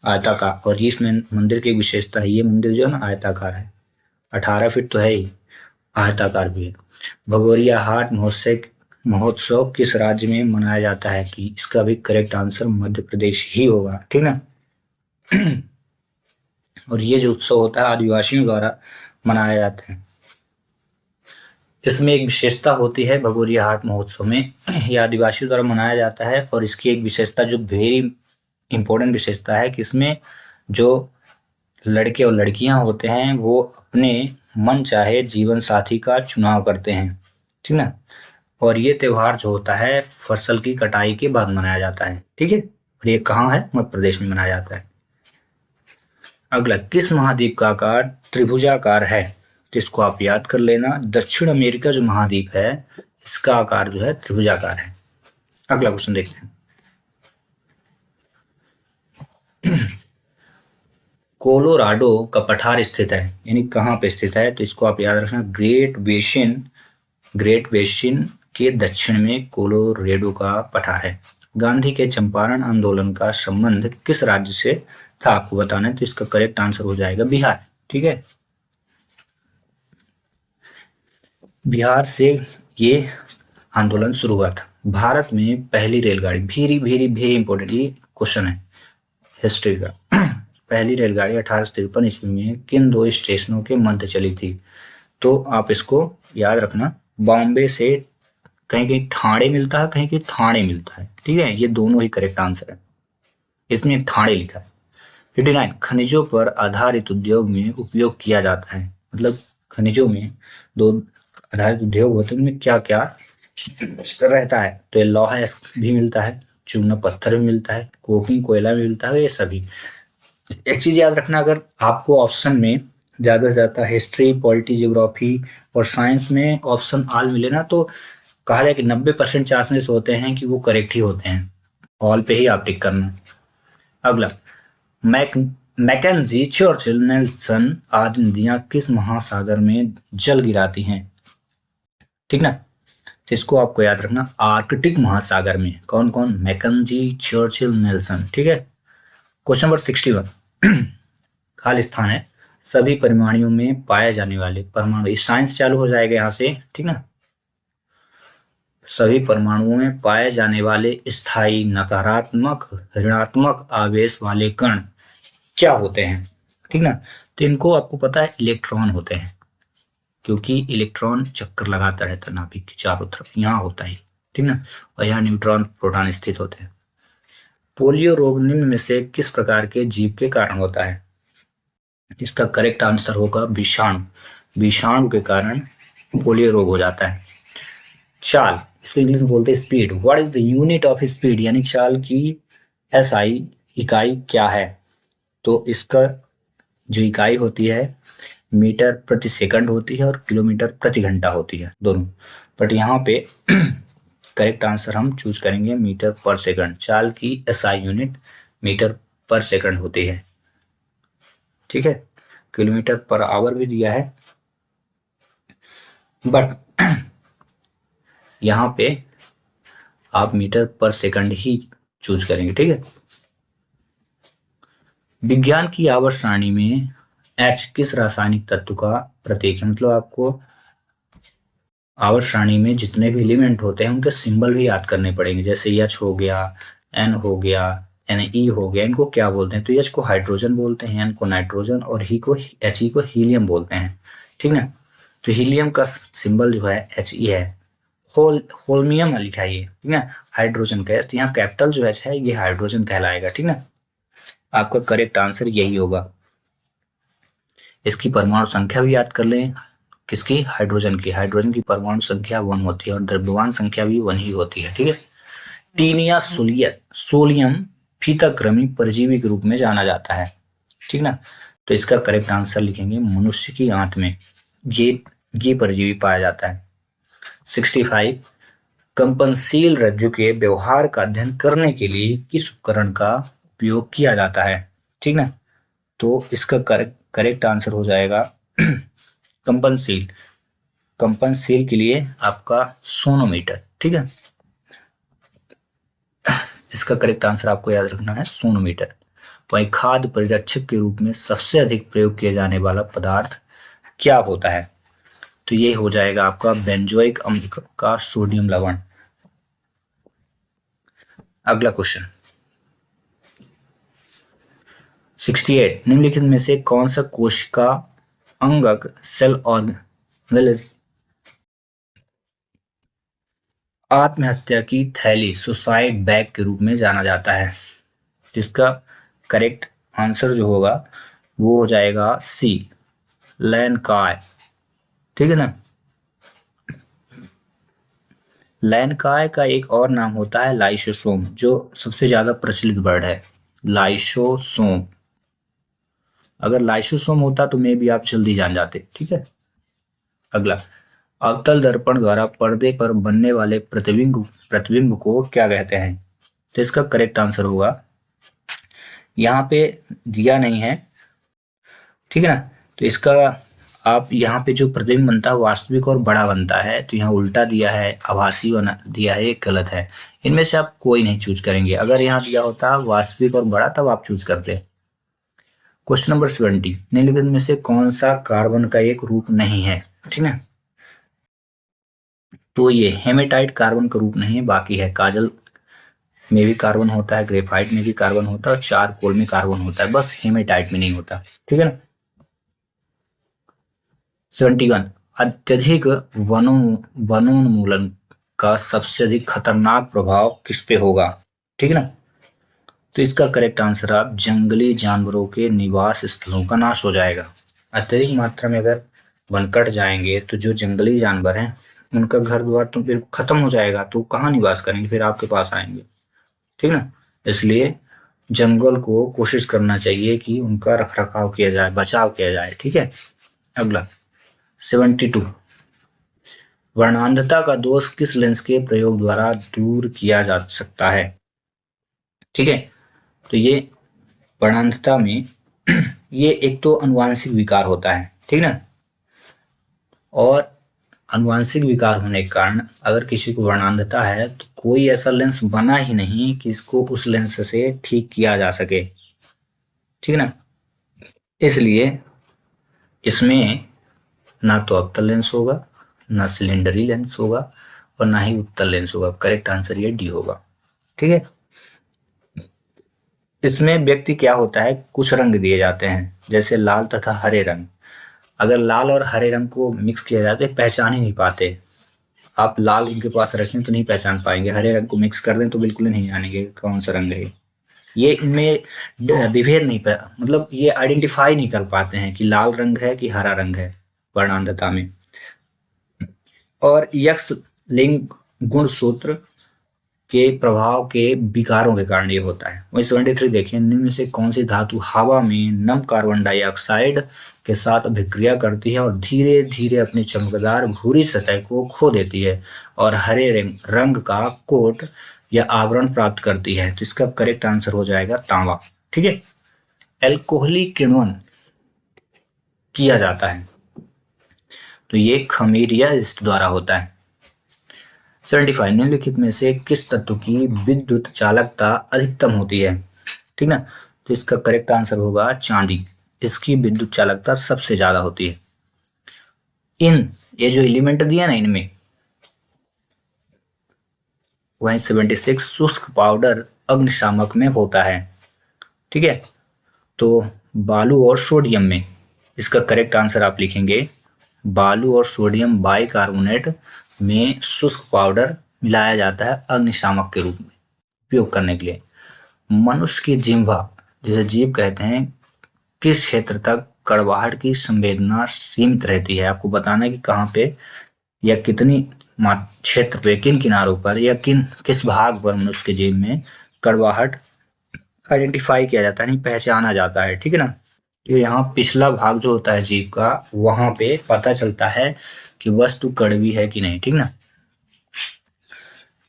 आयताकार, और इस मंदिर की विशेषता है, ये मंदिर जो है ना आयताकार है, 18 फीट तो है ही, आयताकार भी है। भगोरिया हाट महोत्सव किस राज्य में मनाया जाता है, कि इसका भी करेक्ट आंसर मध्य प्रदेश ही होगा, ठीक ना। और ये जो उत्सव होता है आदिवासियों द्वारा मनाया जाता है। इसमें एक विशेषता होती है भगोरिया हाट महोत्सव में, यह आदिवासियों द्वारा मनाया जाता है, और इसकी एक विशेषता जो वेरी इंपॉर्टेंट विशेषता है कि इसमें जो लड़के और लड़कियां होते हैं वो अपने मन चाहे जीवन साथी का चुनाव करते हैं, ठीक ना। और ये त्योहार जो होता है फसल की कटाई के बाद मनाया जाता है, ठीक है। और ये कहाँ है, मध्य प्रदेश में मनाया जाता है। अगला, किस महाद्वीप का आकार त्रिभुजाकार है, तो इसको आप याद कर लेना, दक्षिण अमेरिका जो महाद्वीप है इसका आकार जो है त्रिभुजाकार है। अगला क्वेश्चन देखते हैं, कोलोराडो का पठार स्थित है, यानी कहाँ पे स्थित है, तो इसको आप याद रखना, ग्रेट बेसिन के दक्षिण में कोलोराडो का पठार है। गांधी के चंपारण आंदोलन का संबंध किस राज्य से था, आपको बताना है, तो इसका करेक्ट आंसर हो जाएगा बिहार, ठीक है। बिहार से ये आंदोलन शुरू हुआ था। भारत में पहली रेलगाड़ी, वेरी वेरी वेरी इंपॉर्टेंट ये क्वेश्चन है हिस्ट्री का, पहली रेलगाड़ी 1853 ईस्वी में किन दो स्टेशनों के मध्य चली थी? तो आप इसको याद रखना, बॉम्बे से कहीं कहीं ठाणे मिलता है, कहीं कहीं थाने मिलता है, ठीक है, ये दोनों ही करेक्ट आंसर है, इसमें ठाणे लिखा है। 59 खनिजों पर आधारित उद्योग में उपयोग किया जाता है, मतलब खनिजों में दो आधारित उद्योग होते हैं, उनमें क्या क्या रहता है? तो ये लोहा भी मिलता है, चूना पत्थर भी मिलता है, कोकिंग कोयला भी मिलता है, ये सभी। एक चीज याद रखना, अगर आपको ऑप्शन में ज्यादा से ज्यादा हिस्ट्री, पॉलिटी, ज्योग्राफी और साइंस में ऑप्शन ऑल मिले ना, तो कहा जाए कि 90% चांसेस होते हैं कि वो करेक्ट ही होते हैं। ऑल पे ही आप टिक करना। अगला, मैक मैकेंजी, चर्चिल, नेल्सन आदि नदियां किस महासागर में जल गिराती हैं? ठीक ना, तो इसको आपको याद रखना, आर्कटिक महासागर में। कौन कौन? मैकेंजी, चर्चिल, नेल्सन, ठीक है। क्वेश्चन नंबर 61 खाली स्थान है। सभी परमाणुओं में पाए जाने वाले परमाणु, साइंस चालू हो जाएगा यहाँ से, ठीक ना। सभी परमाणुओं में पाए जाने वाले स्थायी नकारात्मक ऋणात्मक आवेश वाले कण क्या होते हैं? ठीक ना, तो इनको आपको पता है इलेक्ट्रॉन होते हैं, क्योंकि इलेक्ट्रॉन चक्कर लगाता रहता है नाभिक के चारों तरफ, यहाँ होता है, ठीक ना, और यहाँ न्यूट्रॉन प्रोटॉन स्थित होते हैं। पोलियो रोग निम्न में से किस प्रकार के जीव के कारण होता है? इसका करेक्ट आंसर होगा विषाणु। विषाणु के कारण पोलियो रोग हो जाता है। चाल, इसको इंग्लिश में बोलते हैं speed. What is the unit of speed, यानी चाल की एसआई इकाई क्या है? तो इसका जो इकाई होती है मीटर प्रति सेकंड होती है और किलोमीटर प्रति घंटा होती है, दोनों। बट यहाँ पे करेक्ट आंसर हम चूज करेंगे मीटर पर सेकंड। चाल की एसआई यूनिट मीटर पर सेकंड होती है, ठीक है। किलोमीटर पर आवर भी दिया है, बट यहाँ पे आप मीटर पर सेकंड ही चूज करेंगे, ठीक है। विज्ञान की आवर्त सारणी में H किस रासायनिक तत्व का प्रतीक है? मतलब आपको आवर्त सारणी में जितने भी एलिमेंट होते हैं उनके सिंबल भी याद करने पड़ेंगे, जैसे H हो गया, N हो गया, Ne हो गया, इनको क्या बोलते हैं? तो H को हाइड्रोजन बोलते हैं, N को नाइट्रोजन और He को हीलियम बोलते हैं, ठीक ना। तो हीलियम का सिंबल जो है He है। होल्मियम लिखा है ये, ठीक ना, हाइड्रोजन गैस। यहाँ कैपिटल जो H है ये हाइड्रोजन कहलाएगा, ठीक ना। आपका करेक्ट आंसर यही होगा। इसकी परमाणु संख्या भी याद कर लें, किसकी? हाइड्रोजन की। हाइड्रोजन की परमाणु संख्या 1 होती है और द्रव्यमान संख्या भी 1 ही होती है, ठीक है। टीनिया सोलियम फीताकृमि परजीवी के रूप में जाना जाता है, ठीक ना। तो इसका करेक्ट आंसर लिखेंगे मनुष्य की आंत में ये परजीवी पाया जाता है। 65 कंपनशील रज्जु के व्यवहार का अध्ययन करने के लिए किस उपकरण का उपयोग किया जाता है? ठीक ना, तो इसका करेक्ट आंसर हो जाएगा कंपनशील के लिए आपका सोनोमीटर, ठीक है। इसका करेक्ट आंसर आपको याद रखना है सोनोमीटर। वहीं खाद्य परिरक्षक के रूप में सबसे अधिक प्रयोग किया जाने वाला पदार्थ क्या होता है? तो ये हो जाएगा आपका बेंजोइक अम्ल का सोडियम लवण। अगला क्वेश्चन 68 निम्नलिखित में से कौन सा कोशिका अंगक सेल ऑर्गेनेल आत्महत्या की थैली सुसाइड बैग के रूप में जाना जाता है? जिसका करेक्ट आंसर जो होगा वो हो जाएगा सी, लैनकाय, ठीक है ना। लैनकाय का एक और नाम होता है लाइसोसोम, जो सबसे ज्यादा प्रचलित वर्ड है, लाइसोसोम। अगर लाइसोसोम होता तो मे भी आप जल्दी जान जाते, ठीक है। अगला, अवतल दर्पण द्वारा पर्दे पर बनने वाले प्रतिबिंब को क्या कहते हैं? तो इसका करेक्ट आंसर होगा, यहाँ पे दिया नहीं है, ठीक है ना। तो इसका आप यहाँ पे जो प्रतिबिंब बनता है वास्तविक और बड़ा बनता है, तो यहाँ उल्टा दिया है, आभासी बना दिया है, ये गलत है। इनमें से आप कोई नहीं चूज करेंगे। अगर यहाँ दिया होता वास्तविक और बड़ा तब आप चूज करते। क्वेश्चन नंबर 70 निम्नलिखित में से कौन सा कार्बन का एक रूप नहीं है? ठीक है, तो ये हेमेटाइट कार्बन का रूप नहीं है, बाकी है काजल में भी कार्बन होता है, ग्रेफाइट में भी कार्बन होता है और चारकोल में कार्बन होता है, बस हेमेटाइट में नहीं होता। ठीक है ना। 71, अत्यधिक वनोन्मूलन का सबसे अधिक खतरनाक प्रभाव किस पे होगा। ठीक है ना। तो इसका करेक्ट आंसर आप जंगली जानवरों के निवास स्थलों का नाश हो जाएगा। अत्यधिक मात्रा में अगर वन कट जाएंगे तो जो जंगली जानवर हैं उनका घर द्वार तो फिर खत्म हो जाएगा, तो कहाँ निवास करेंगे, फिर आपके पास आएंगे। ठीक ना। इसलिए जंगल को कोशिश करना चाहिए कि उनका रख रखाव किया जाए, बचाव किया जाए। ठीक है। अगला 72, वर्णांधता का दोष किस लेंस के प्रयोग द्वारा दूर किया जा सकता है। ठीक है। तो ये वर्णांधता में ये एक तो अनुवांशिक विकार होता है। ठीक ना। और अनुवांशिक विकार होने के कारण अगर किसी को वर्णांधता है तो कोई ऐसा लेंस बना ही नहीं कि इसको उस लेंस से ठीक किया जा सके। ठीक ना। इसलिए इसमें ना तो अवतल लेंस होगा, ना सिलेंडरी लेंस होगा और ना ही उत्तल लेंस होगा। करेक्ट आंसर ये डी होगा। ठीक है। इसमें व्यक्ति क्या होता है, कुछ रंग दिए जाते हैं जैसे लाल तथा हरे रंग। अगर लाल और हरे रंग को मिक्स किया जाता है पहचान ही नहीं पाते। आप लाल इनके पास रखें तो नहीं पहचान पाएंगे, हरे रंग को मिक्स कर दें तो बिल्कुल नहीं जानेंगे कौन सा रंग है ये। इनमें विभेद नहीं मतलब ये आइडेंटिफाई नहीं कर पाते हैं कि लाल रंग है कि हरा रंग है वर्णांधता में। और यक्स लिंग गुण सूत्र के प्रभाव के विकारों के कारण ये होता है। वही 73 देखिए, निम्न में से कौन सी धातु हवा में नम कार्बन डाइऑक्साइड के साथ अभिक्रिया करती है और धीरे धीरे अपनी चमकदार भूरी सतह को खो देती है और हरे रंग का कोट या आवरण प्राप्त करती है। तो इसका करेक्ट आंसर हो जाएगा तांबा। ठीक है। एल्कोहली किण्वन किया जाता है तो ये खमीरिया यीस्ट द्वारा होता है। 75, निम्नलिखित में से किस तत्व की विद्युत चालकता अधिकतम होती है। ठीक ना। तो इसका करेक्ट आंसर होगा चांदी। इसकी विद्युत चालकता सबसे ज्यादा होती है। ये जो एलिमेंट दिया ना इनमें, वहीं 76, शुष्क पाउडर अग्निशामक में होता है। ठीक है। तो बालू और सोडियम में, इसका करेक्ट आंसर आप लिखेंगे बालू और सोडियम बाइकार्बोनेट में शुष्क पाउडर मिलाया जाता है अग्निशामक के रूप में उपयोग करने के लिए। मनुष्य की जिह्वा जिसे जीभ कहते हैं, किस क्षेत्र तक कड़वाहट की संवेदना सीमित रहती है। आपको बताना है कि कहाँ पे या कितनी क्षेत्र पे, किन किनारों पर या किस भाग पर मनुष्य के जीभ में कड़वाहट आइडेंटिफाई किया जाता है, नहीं पहचाना जाता है। ठीक है ना। तो यहाँ पिछला भाग जो होता है जीभ का, वहां पे पता चलता है कि वस्तु कड़वी है कि नहीं। ठीक ना।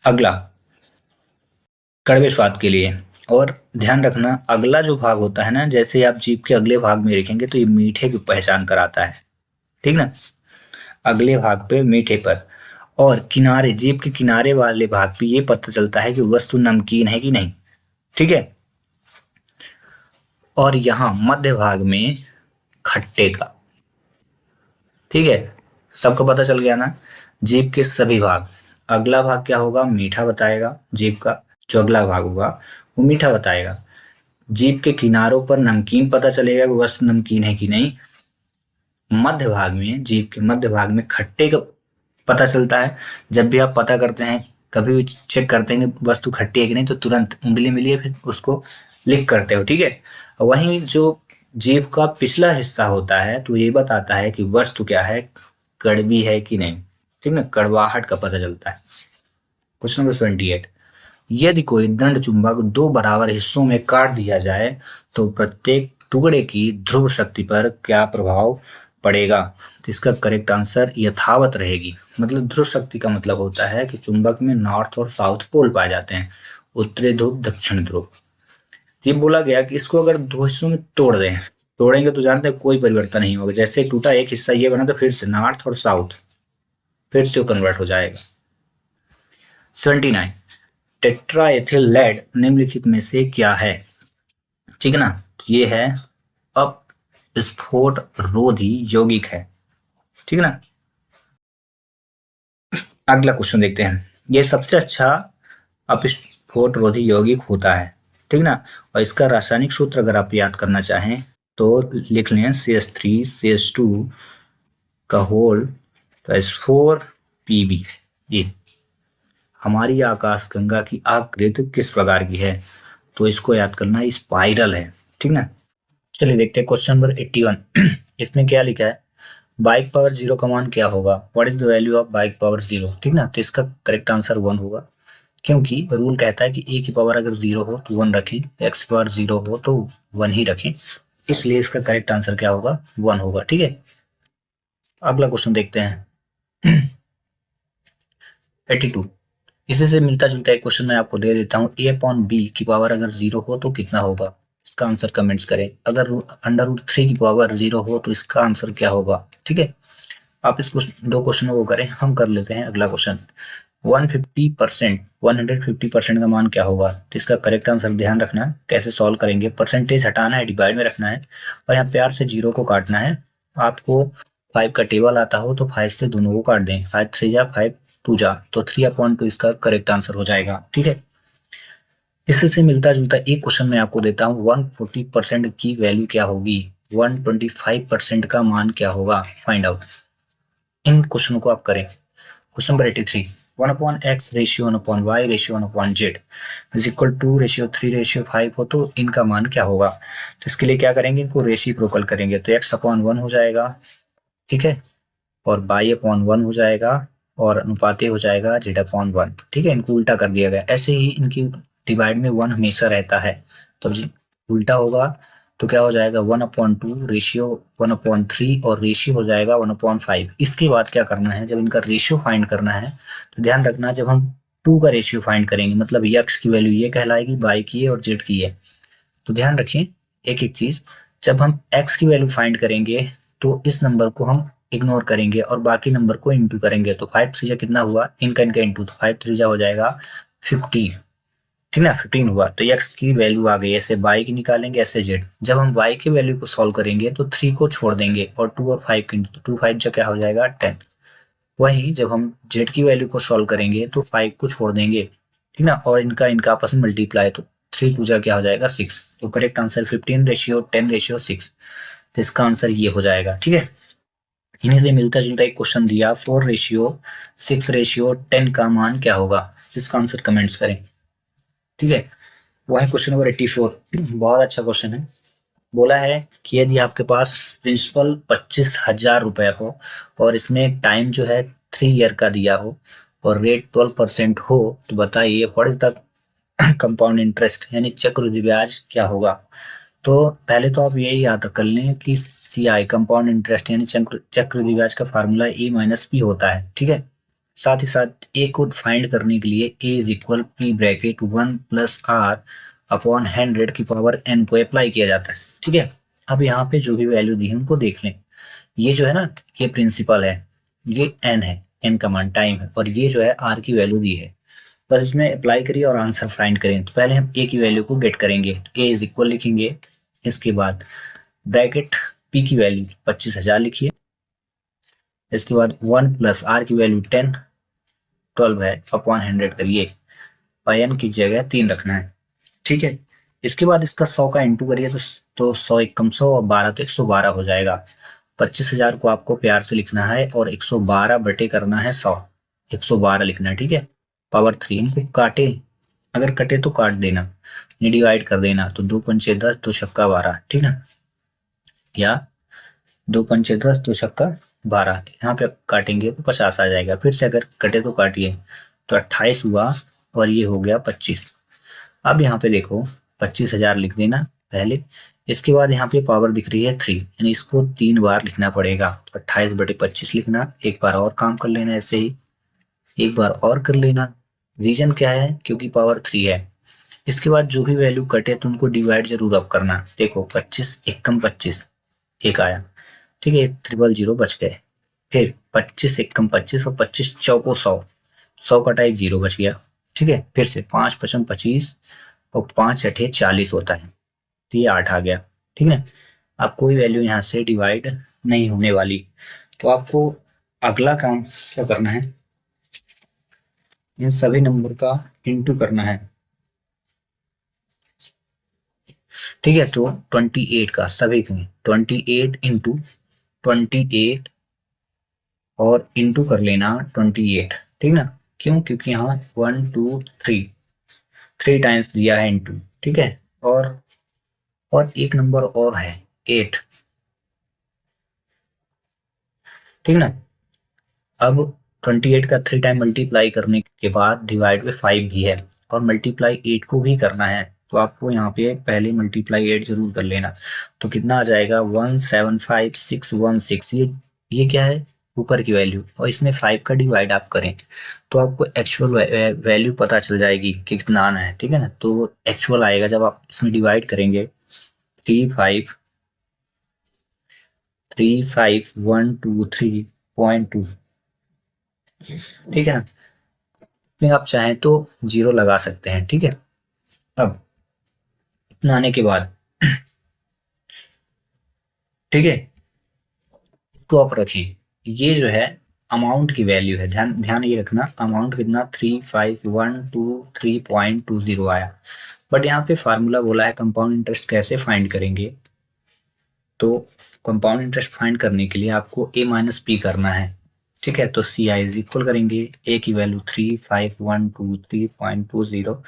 अगला कड़वे स्वाद के लिए, और ध्यान रखना अगला जो भाग होता है ना, जैसे आप जीभ के अगले भाग में लिखेंगे तो ये मीठे की पहचान कराता है। ठीक ना। अगले भाग पे मीठे पर, और किनारे, जीभ के किनारे वाले भाग पे ये पता चलता है कि वस्तु नमकीन है कि नहीं। ठीक है। और यहाँ मध्य भाग में खट्टे का। ठीक है। सबको पता चल गया ना। जीभ के सभी भाग, अगला भाग क्या होगा, मीठा बताएगा। जीभ का जो अगला भाग होगा वो मीठा बताएगा। जीभ के किनारों पर नमकीन पता चलेगा कि वस्तु नमकीन है कि नहीं। मध्य भाग में, जीभ के मध्य भाग में खट्टे का पता चलता है। जब भी आप पता करते हैं, कभी भी चेक करते हैं कि वस्तु खट्टी है कि नहीं, तो तुरंत उंगली मिलिए फिर उसको लिख करते हो। ठीक है। वहीं जो जीभ का पिछला हिस्सा होता है तो ये बताता है कि वस्तु क्या है, कड़वी है कि नहीं। ठीक ना। कड़वाहट का पता चलता है। क्वेश्चन नंबर 78, यदि कोई दंड चुंबक दो बराबर हिस्सों में काट दिया जाए तो प्रत्येक टुकड़े की ध्रुव शक्ति पर क्या प्रभाव पड़ेगा। तो इसका करेक्ट आंसर यथावत रहेगी। मतलब ध्रुव शक्ति का मतलब होता है कि चुंबक में नॉर्थ और साउथ पोल पाए जाते हैं, उत्तरी ध्रुव दक्षिण ध्रुव। ये बोला गया कि इसको अगर दो हिस्सों में तोड़ेंगे तो जानते हैं कोई परिवर्तन नहीं होगा। जैसे टूटा एक हिस्सा, ये बना तो फिर से नॉर्थ और साउथ फिर से कन्वर्ट हो जाएगा। 79, टेट्राएथिल लेड निम्नलिखित में से क्या है। ठीक है ना। ये है अपस्फोट रोधी यौगिक है। ठीक है ना। अगला क्वेश्चन देखते हैं। ये सबसे अच्छा स्फोटरोधी यौगिक होता है, ठीक ना। और इसका रासायनिक सूत्र अगर आप याद करना चाहें तो लिख लें CH3 CH2 का होल प्लस 4Pb। ये हमारी आकाशगंगा की आकृति किस प्रकार की है, तो इसको याद करना स्पाइरल है, ठीक ना। चलिए देखते हैं क्वेश्चन नंबर 81। इसमें क्या लिखा है, बाइक पावर जीरो का मान क्या होगा, what is the value of bike power zero, ठीक ना। तो इसका करेक्ट आंसर 1 होगा, क्योंकि रूल कहता है कि ए की पावर अगर जीरो हो तो 1 रखें, एक्स की पावर जीरो हो तो 1 ही रखें, इसलिए इसका करेक्ट आंसर क्या होगा, 1 होगा, ठीक है। अगला क्वेश्चन देखते हैं। 82। इसी से मिलता जुलता एक क्वेश्चन मैं आपको दे देता हूँ, ए अपॉन बी की पावर अगर जीरो हो तो कितना होगा, इसका आंसर कमेंट्स करें। अगर अंडर रूट 3 की पावर जीरो हो तो इसका आंसर क्या होगा, ठीक है। आप इस दो क्वेश्चनों को करें, हम कर लेते हैं अगला क्वेश्चन। 150% का मान क्या होगा, तो इसका करेक्ट आंसर ध्यान रखना है, कैसे सॉल्व करेंगे, परसेंटेज हटाना है, डिवाइड में रखना है, और यहाँ प्यार से जीरो को काटना है। आपको 5 का टेबल आता हो तो 5 से दोनों को काट दें, 5 3 जा 5 2 जा, तो 3/2 इसका करेक्ट आंसर हो जाएगा, ठीक है। इससे मिलता जुलता एक क्वेश्चन मैं आपको देता हूँ, 140% की वैल्यू क्या होगी, 125% का मान क्या होगा, फाइंड आउट। इन क्वेश्चनों को आप करें। Question number 83, 1/x ratio 1/y ratio 1/z is equal to ratio 3 ratio 5 हो तो इनका मान क्या होगा। तो इसके लिए क्या करेंगे, इनको रेसिप्रोकल करेंगे, तो x/1 हो जाएगा, ठीक है, और y/1 हो जाएगा, और अनुपाते हो जाएगा z/1, ठीक है। इनको उल्टा कर दिया गया, ऐसे ही इनकी डिवाइड में 1 हमेशा रहता है, तो उल्टा होगा तो क्या हो जाएगा, 1/2 रेशियो 1/3, और रेशियो हो जाएगा 1/5। इसके बाद क्या करना है, जब इनका रेशियो फाइंड करना है तो ध्यान रखना, जब हम 2 का रेशियो फाइंड करेंगे मतलब x की वैल्यू ये कहलाएगी, y की है और z की है, तो ध्यान रखें एक एक चीज, जब हम x की वैल्यू फाइंड करेंगे तो इस नंबर को हम इग्नोर करेंगे और बाकी नंबर को इंटू करेंगे, तो 5 3 कितना हुआ, इनका इनका इंटू, तो 5 3 हो जाएगा 15, ठीक ना, 15 हुआ। तो x की वैल्यू आ गई, ऐसे y की निकालेंगे, ऐसे z। जब हम y की वैल्यू को सॉल्व करेंगे तो 3 को छोड़ देंगे और 2 और 5 की, तो 2 5 जो क्या हो जाएगा 10। वहीं जब हम z की वैल्यू को सॉल्व करेंगे तो 5 को छोड़ देंगे, ठीक ना, और इनका इनका आपस में मल्टीप्लाई, तो 3 2 क्या हो जाएगा 6। तो करेक्ट आंसर 15:10:6, तो इसका आंसर ये हो जाएगा, ठीक है। इन्हीं से मिलता जुलता एक क्वेश्चन दिया, 4:6:10 का मान क्या होगा, इसका आंसर कमेंट्स करें, ठीक है। वही क्वेश्चन नंबर 84, बहुत अच्छा क्वेश्चन है। बोला है कि यदि आपके पास प्रिंसिपल 25,000 रुपए हो और इसमें टाइम जो है 3 ईयर का दिया हो और रेट 12% हो, तो बताइए what is the compound interest यानी चक्रवृद्धि ब्याज क्या होगा। तो पहले तो आप यही याद कर लें कि CI कंपाउंड इंटरेस्ट यानी चक्रवृद्धि ब्याज का फार्मूला A-B होता है, ठीक है। साथ ही साथ ए को फाइंड करने के लिए A is equal P bracket 1 + R upon 100 की पावर n को अप्लाई किया जाता है, ठीक है। अब यहाँ पे जो भी वैल्यू दी है उनको देख लें, ये जो है ना, ये प्रिंसिपल है, ये n है, n का मान टाइम है, और ये जो है r की वैल्यू दी है, बस इसमें अप्लाई करिए और आंसर फाइंड करें। तो पहले हम a की वैल्यू को गेट करेंगे, a इज इक्वल लिखेंगे, इसके बाद ब्रैकेट p की वैल्यू 25,000 लिखिए, इसके बाद 1 + r की वैल्यू 12 है अपॉन 100 करिए, और n की जगह 3 रखना है, ठीक है। इसके बाद इसका 100 का इंटू करिए, तो 100 एकम 100 और 12 तो 112 हो जाएगा। 25,000 को आपको प्यार से लिखना है और 112 बटे करना है 100, 112 लिखना है, ठीक है। पावर 3 इनको काटे, अगर कटे तो काट देना, डिवाइड कर देना, तो 2 पंचे 10 2 छक्का 12, ठीक ना, या 2 पंचे 10 2 छक्का 12, यहाँ पे काटेंगे तो 50 आ जाएगा, फिर से अगर कटे तो काटिए, तो 28 हुआ और ये हो गया 25। अब यहाँ पे देखो 25,000 लिख देना पहले, इसके बाद यहाँ पे पावर दिख रही है 3, यानी इसको 3 बार लिखना पड़ेगा, तो 28/25 लिखना, एक बार और काम कर लेना, ऐसे ही एक बार और कर लेना। रीजन क्या है, क्योंकि पावर 3 है। इसके बाद जो भी वैल्यू कटे तो उनको डिवाइड जरूर अब करना, देखो 25 एकम 25 एक आया, ठीक है, 000 बच गए, फिर 25 एकम 25 और 25 चौको 100, 100 कटा 1 0 बच गया, ठीक है। फिर से 5 5 25 और 5 8 40 होता है, तो ये 8 आ गया, ठीक है। अब कोई वैल्यू यहाँ से डिवाइड नहीं होने वाली, तो आपको अगला काम क्या करना है, इन सभी नंबर का इंटू करना है, ठीक है, तो 28 का सभी के 28 इंटू 28 और इंटू कर लेना 28, ठीक ना। क्यों? क्योंकि यहाँ 1 2 3 टाइम्स दिया है इंटू, ठीक है। और एक नंबर और है 8, ठीक ना। अब 28 का 3 टाइम मल्टीप्लाई करने के बाद डिवाइड बाई 5 भी है और मल्टीप्लाई 8 को भी करना है, तो आपको यहाँ पे पहले मल्टीप्लाई 8 जरूर कर लेना। तो कितना आ जाएगा 175616। ये क्या है? ऊपर की वैल्यू, और इसमें 5 का डिवाइड आप करें तो आपको एक्चुअल वैल्यू पता चल जाएगी कि कितना आना है, ठीक है ना। तो एक्चुअल आएगा जब आप इसमें डिवाइड करेंगे 35,123.2, ठीक है ना। इसमें आप चाहें तो जीरो लगा सकते हैं, ठीक है। अब इतना आने के बाद, ठीक है, तो आप रखिए ये जो है अमाउंट की वैल्यू है, ध्यान ध्यान ये रखना अमाउंट कितना 35,123.20 आया। बट यहाँ पे फार्मूला बोला है कंपाउंड इंटरेस्ट कैसे फाइंड करेंगे, तो कंपाउंड इंटरेस्ट फाइंड करने के लिए आपको ए माइनस पी करना है, ठीक है। तो सी आई इज इक्वल करेंगे ए की वैल्यू 35,123.20 और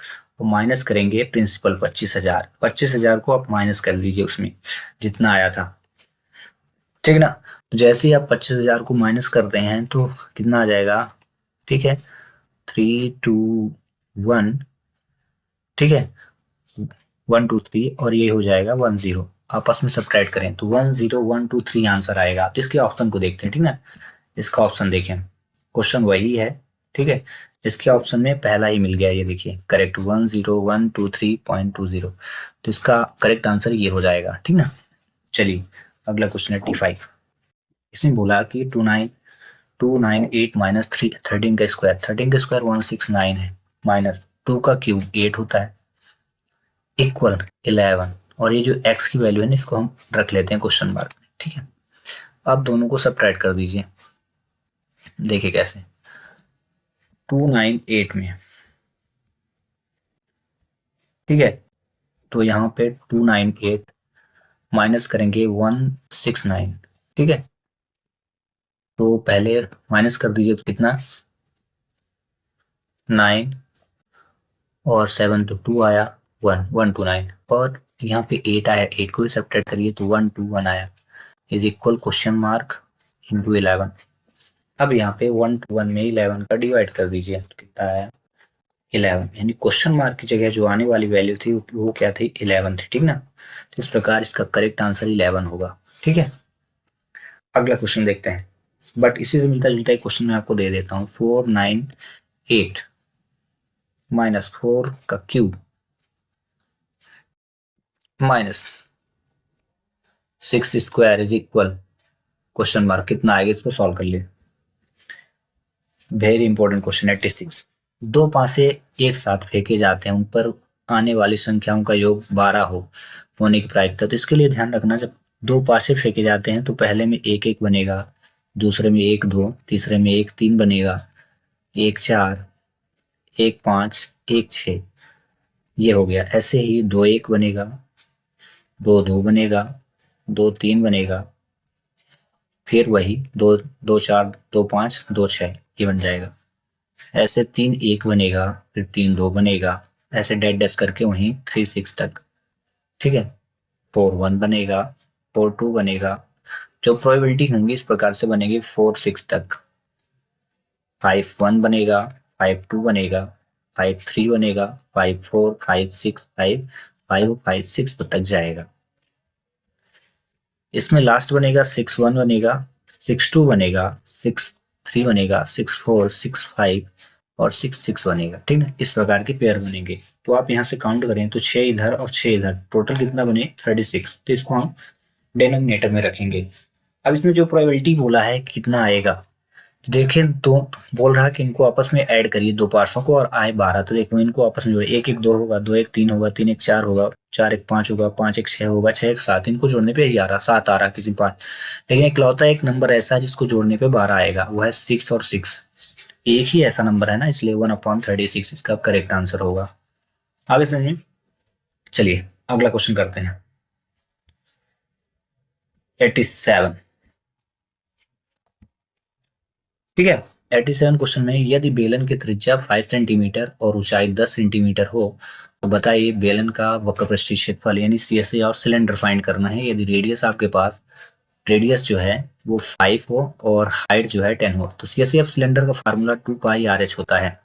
माइनस करेंगे प्रिंसिपल 25,000। 25,000 को आप माइनस कर लीजिए उसमें जितना आया था, ठीक ना। तो जैसे ही आप 25,000 को माइनस करते हैं तो कितना आ जाएगा, ठीक है 321, ठीक है 123 और ये हो जाएगा 10। आपस में सब्ट्रैक्ट करें तो 10123 आंसर आएगा। तो इसके ऑप्शन को देखते हैं, ठीक ना। इसका ऑप्शन देखें, क्वेश्चन वही है, ठीक है। इसके ऑप्शन में पहला ही मिल गया, ये देखिए करेक्ट 10123.20। तो इसका करेक्ट आंसर ये हो जाएगा, ठीक ना। चलिए अगला क्वेश्चन है T5। इसमें बोला कि 298 माइनस 13 का स्क्वायर, 13 का स्क्वायर 169 है, माइनस 2 का क्यूब 8 होता है, इक्वल 11। और ये जो x की वैल्यू है ना इसको हम रख लेते हैं क्वेश्चन मार्क में, ठीक है। अब दोनों को सब्ट्रैक्ट कर दीजिए, देखिए कैसे 298 में, ठीक है। तो यहाँ पे 298 माइनस करेंगे 169, ठीक है। तो पहले माइनस कर दीजिए तो कितना 9 और 7 तो 2 आया 129 और यहाँ पे 8 आया, 8 को भी सब्ट्रैक्ट करिए तो 121 आया is equal question mark into 11। अब यहाँ पे 121 में 11 का डिवाइड कर दीजिए तो कितना आया 11, यानी क्वेश्चन मार्क की जगह जो आने वाली वैल्यू थी वो क्या थी 11 थी, ठीक ना। तो इस प्रकार इसका करेक्ट आंसर 11 होगा, ठीक है। अगला क्वेश्चन देखते हैं, बट इसी से मिलता जुलता एक क्वेश्चन मैं आपको दे देता हूँ। 498 माइनस 4 का cube minus 6 square is equal question mark कितना आएगा, इसको सॉल्व कर लिए। Very important question 86। दो पासे एक साथ फेंके जाते हैं, उन पर आने वाली संख्याओं का योग 12 होने की प्रायिकता। तो इसके लिए ध्यान रखना, जब दो पासे फेंके जाते हैं तो पहले में 1 1 बनेगा, दूसरे में 1 2, तीसरे में 1 3 बनेगा, 1 4, 1 5, 1 6, ये हो गया। ऐसे ही 2 1 बनेगा, 2 2 बनेगा, 2 3 बनेगा, फिर वही 2 2 4, 2 5, 2 6 ये बन जाएगा। ऐसे 3 1 बनेगा, फिर 3 2 बनेगा, ऐसे डैश डैश करके वहीं 3 6 तक, ठीक है। 4 1 बनेगा, 4 2 बनेगा, जो प्रोबेबिलिटी होंगी इस प्रकार से बनेगी 4 6 तक। 5 1 बनेगा, 5 2 बनेगा, 5 3 बनेगा, 5 4, 5 6, 5 6 तक जाएगा। इसमें लास्ट बनेगा 6 1 बनेगा, 6 2 बनेगा, 6 3 बनेगा, 6 4, 6 5 और 6 6 बनेगा, ठीक है। इस प्रकार के पेयर बनेंगे। तो आप यहाँ से काउंट करें तो 6 इधर और 6 इधर, टोटल कितना बने 36। तो इसको हम डिनोमिनेटर में रखेंगे। अब इसमें जो प्रोबेबिलिटी बोला है कितना आएगा, देखिए दो बोल रहा है कि इनको आपस में ऐड करिए दो पार्ट्सों को और आए 12। तो देखो इनको आपस में जोड़े, 1 1 2 होगा, 2 1 3 होगा, 3 1 4 होगा, 4 1 5 होगा, 5 1 6 होगा, 6 1 7, इनको जोड़ने पे 11 7 आ रहा है किसी पार्ट। लेकिन इकलौता एक नंबर ऐसा है जिसको जोड़ने पे 12 आएगा, वो है 6 और 6। एक ही ऐसा नंबर है ना, इसलिए 1/36 इसका करेक्ट आंसर होगा। आगे समझिए। चलिए अगला क्वेश्चन करते हैं 87। ठीक है, 87 क्वेश्चन में यदि बेलन की त्रिज्या 5 सेंटीमीटर और ऊंचाई 10 सेंटीमीटर हो तो बताइए बेलन का वक्रपृष्ठीय क्षेत्रफल यानी सीएसए और सिलेंडर फाइंड करना है यदि रेडियस आपके पास, रेडियस जो है वो 5 हो और हाइट जो है 10 हो। तो सीएसए ऑफ सिलेंडर का फार्मूला 2 पाई आर एच होता है।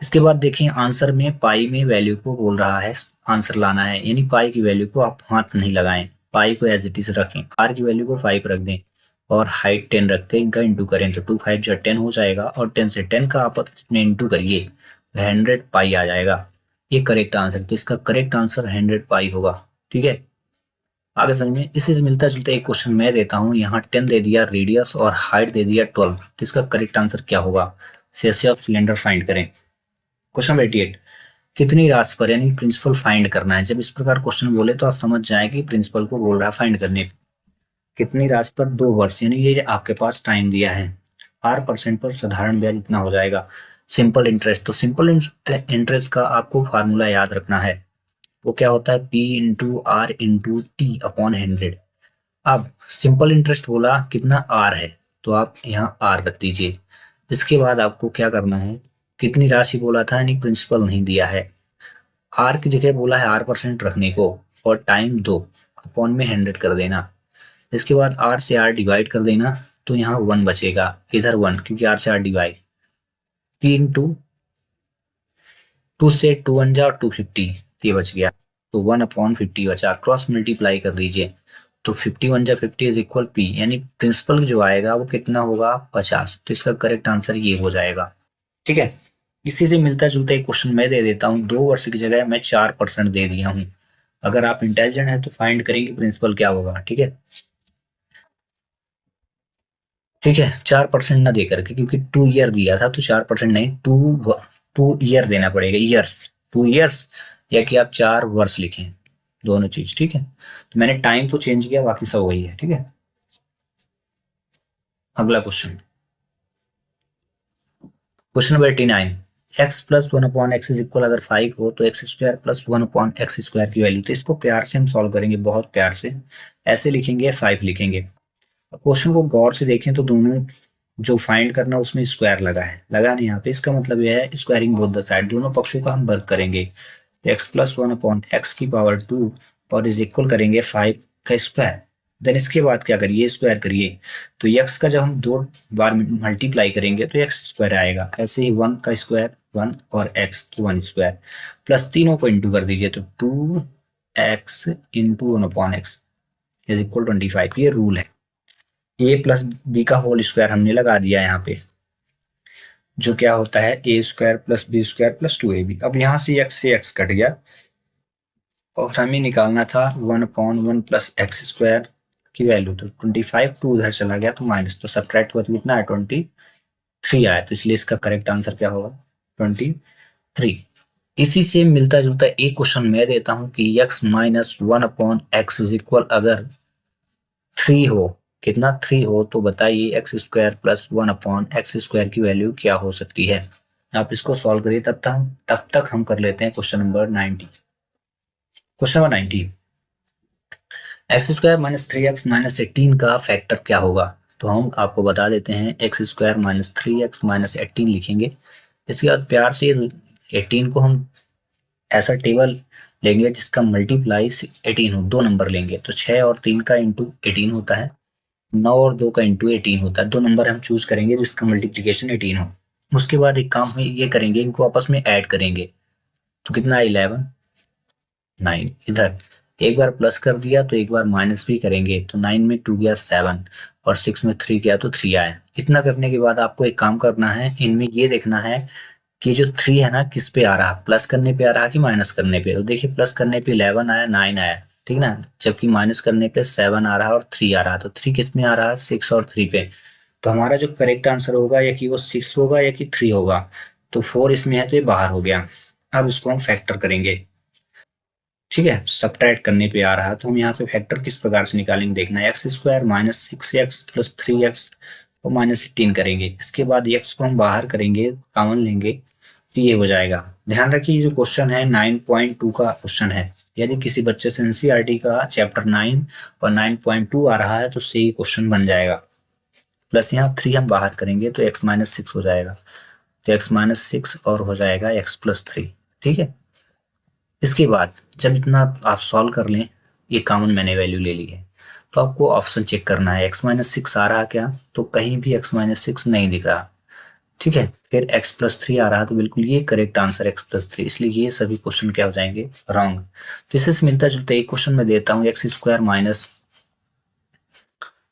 इसके बाद देखिए आंसर में पाई में वैल्यू को बोल रहा है, आंसर लाना है, यानी पाई की वैल्यू को आप हाथ नहीं लगाएं, पाई को एज इट इज रखें, आर की वैल्यू को 5 रख दें और हाइट 10 रखते हैं, इनका इंटू करें तो 2 5 जो 10 हो जाएगा और 10 से 10 का आपस में इंटू करिए 100 पाई आ जाएगा। ये करेक्ट आंसर, तो इसका करेक्ट आंसर 100 पाई होगा। ठीक है, आगे समझ में इसी से मिलता जुलता एक क्वेश्चन मैं देता हूँ, यहाँ 10 दे दिया रेडियस और हाइट दे दिया 12, तो इसका करेक्ट आंसर क्या होगा? सीएसए ऑफ सिलेंडर फाइंड करें। क्वेश्चन नंबर 88, कितनी राशि पर यानी प्रिंसिपल फाइंड करना है। जब इस प्रकार क्वेश्चन बोले तो आप समझ जाए कि प्रिंसिपल को बोल रहा है फाइंड करने। कितनी राशि पर 2 वर्ष, यानी ये आपके पास टाइम दिया है, R% पर साधारण ब्याज इतना हो जाएगा। सिंपल इंटरेस्ट, तो सिंपल इंटरेस्ट का आपको फार्मूला याद रखना है, वो क्या होता है P into R into T upon 100। अब सिंपल इंटरेस्ट बोला कितना R है, तो आप यहाँ R रख दीजिए। इसके बाद आपको क्या करना है, कितनी राशि बोला था यानी प्रिंसिपल नहीं दिया है, आर की जगह बोला है R% रखने को और टाइम 2 अपॉन में 100 कर देना। इसके बाद आर से आर डिवाइड कर देना तो यहाँ 1 बचेगा, इधर 1 क्योंकि आर से आर डिवाइड, 2 से 2 1 जा और 250 ये बच गया, तो 1/50 बचा, क्रॉस मल्टीप्लाई कर दीजिए तो 51 जा 50 इज इक्वल P, यानी प्रिंसिपल जो आएगा वो कितना होगा 50, तो इसका करेक्ट आंसर ये हो जाएगा। ठीक है, इसी से मिलता जुलता एक क्वेश्चन मैं दे देता हूँ, 2 वर्ष की जगह मैं 4% दे दिया हूँ। अगर आप इंटेलिजेंट है तो फाइंड करेंगे प्रिंसिपल क्या होगा। ठीक है, ठीक है, 4% ना दे करके, क्योंकि 2 ईयर दिया था तो 4% नहीं, 2 ईयर देना पड़ेगा, ईयर्स, 2 ईयर्स, या कि आप 4 वर्ष लिखें, दोनों चीज। ठीक है, तो मैंने टाइम को चेंज किया, बाकी सब वही है। ठीक है, अगला question, question number 89, x plus 1/x is equal, अगर 5 हो तो x square plus 1/x square की वैल्यू, तो इसको प्यार से हम सॉल्व करेंगे, बहुत प्यार से ऐसे लिखेंगे, 5 लिखेंगे। क्वेश्चन को गौर से देखें तो दोनों जो फाइंड करना उसमें स्क्वायर लगा है, लगा नहीं यहाँ पे, इसका मतलब यह है स्क्वायरिंग बोथ द साइड, दोनों पक्षों का हम वर्क करेंगे, एक्स प्लस 1/x की पावर 2 और इज इक्वल करेंगे 5 का स्क्वायर। देन इसके बाद क्या करिए, स्क्वायर करिए, तो एक्स का जब हम 2 बार मल्टीप्लाई करेंगे तो एक्स स्क्वायर आएगा, ऐसे ही 1 का स्क्वायर 1 और एक्स 1 स्क्वायर, प्लस तीनों को इंटू कर दीजिए तो 2x into 1/x is equal 25, ये रूल है। ए प्लस बी का होल स्क्वायर हमने लगा दिया यहाँ पे, जो क्या होता है A square plus B square plus 2ab। अब यहाँ से एक्स कट गया और हमें निकालना था 1/1 प्लस एक्स स्क्वायर की वैल्यू, तो 25 टू उधर चला गया तो माइनस, तो सब्ट्रैक्ट हुआ तो कितना है 23 आया, तो इसलिए इसका करेक्ट आंसर क्या होगा 23। इसी से मिलता जुलता एक क्वेश्चन मैं देता हूं कि x minus 1/x is equal, अगर 3 हो, कितना 3 हो, तो बताइए x square plus 1/x square की वैल्यू क्या हो सकती है। आप इसको सॉल्व करिए, तब तक हम कर लेते हैं question number 90। Question number 90, x square minus 3x minus 18 का फैक्टर क्या होगा। तो हम आपको बता देते हैं, x square minus 3x minus 18 लिखेंगे, इसके बाद प्यार से 18 को हम ऐसा टेबल लेंगे जिसका मल्टीप्लाई 18 हो, 2 नंबर लेंगे, तो 6 और 3 का इंटू 18 होता है, 9 और 2 का इंटू 18 होता है, 2 नंबर हम चूज करेंगे जिसका मल्टीप्लीकेशन 18 हो। उसके बाद एक काम हम ये करेंगे, इनको आपस में ऐड करेंगे, तो कितना 11 9, इधर एक बार प्लस कर दिया तो एक बार माइनस भी करेंगे, तो 9 में 2 गया 7 और 6 में 3 गया तो 3 आया। इतना करने के बाद आपको एक काम करना है, इनमें ये देखना है कि जो 3 है ना किस पे आ रहा, प्लस करने पे आ रहा कि माइनस करने पे। तो देखिए प्लस करने पे 11 आया 9 आया, ठीक ना, जबकि माइनस करने पे 7 आ रहा है और 3 आ रहा है, तो 3 किस में आ रहा है 6 और 3 पे। तो हमारा जो करेक्ट आंसर होगा या कि वो 6 होगा या कि 3 होगा, तो 4 इसमें है तो ये बाहर हो गया। अब इसको हम फैक्टर करेंगे, ठीक है, सब्ट्रैक्ट करने पे आ रहा है, तो हम यहाँ पे फैक्टर किस प्रकार से निकालेंगे देखना है, x square minus 6x plus 3x और माइनस 18 करेंगे, इसके बाद x को हम बाहर करेंगे, कॉमन लेंगे, तो ये हो जाएगा। ध्यान रखिए ये जो क्वेश्चन है 9.2 का क्वेश्चन है, यदि किसी बच्चे से एनसीईआरटी का चैप्टर 9 और 9.2 आ रहा है तो सही क्वेश्चन बन जाएगा। प्लस यहाँ 3 हम बाहर करेंगे तो x-6 हो जाएगा, तो x-6 और हो जाएगा x+3। ठीक है, इसके बाद जब इतना आप सॉल्व कर लें, ये कॉमन मैंने वैल्यू ले ली है, तो आपको ऑप्शन चेक करना है x-6 आ रहा क्या, तो कहीं भी x-6 नहीं दिख रहा। ठीक है, फिर x+3 आ रहा तो बिल्कुल ये करेक्ट आंसर x+3, इसलिए ये सभी क्वेश्चन क्या हो जाएंगे, रॉन्ग। तो इससे मिलता जुलता एक क्वेश्चन में देता हूँ x²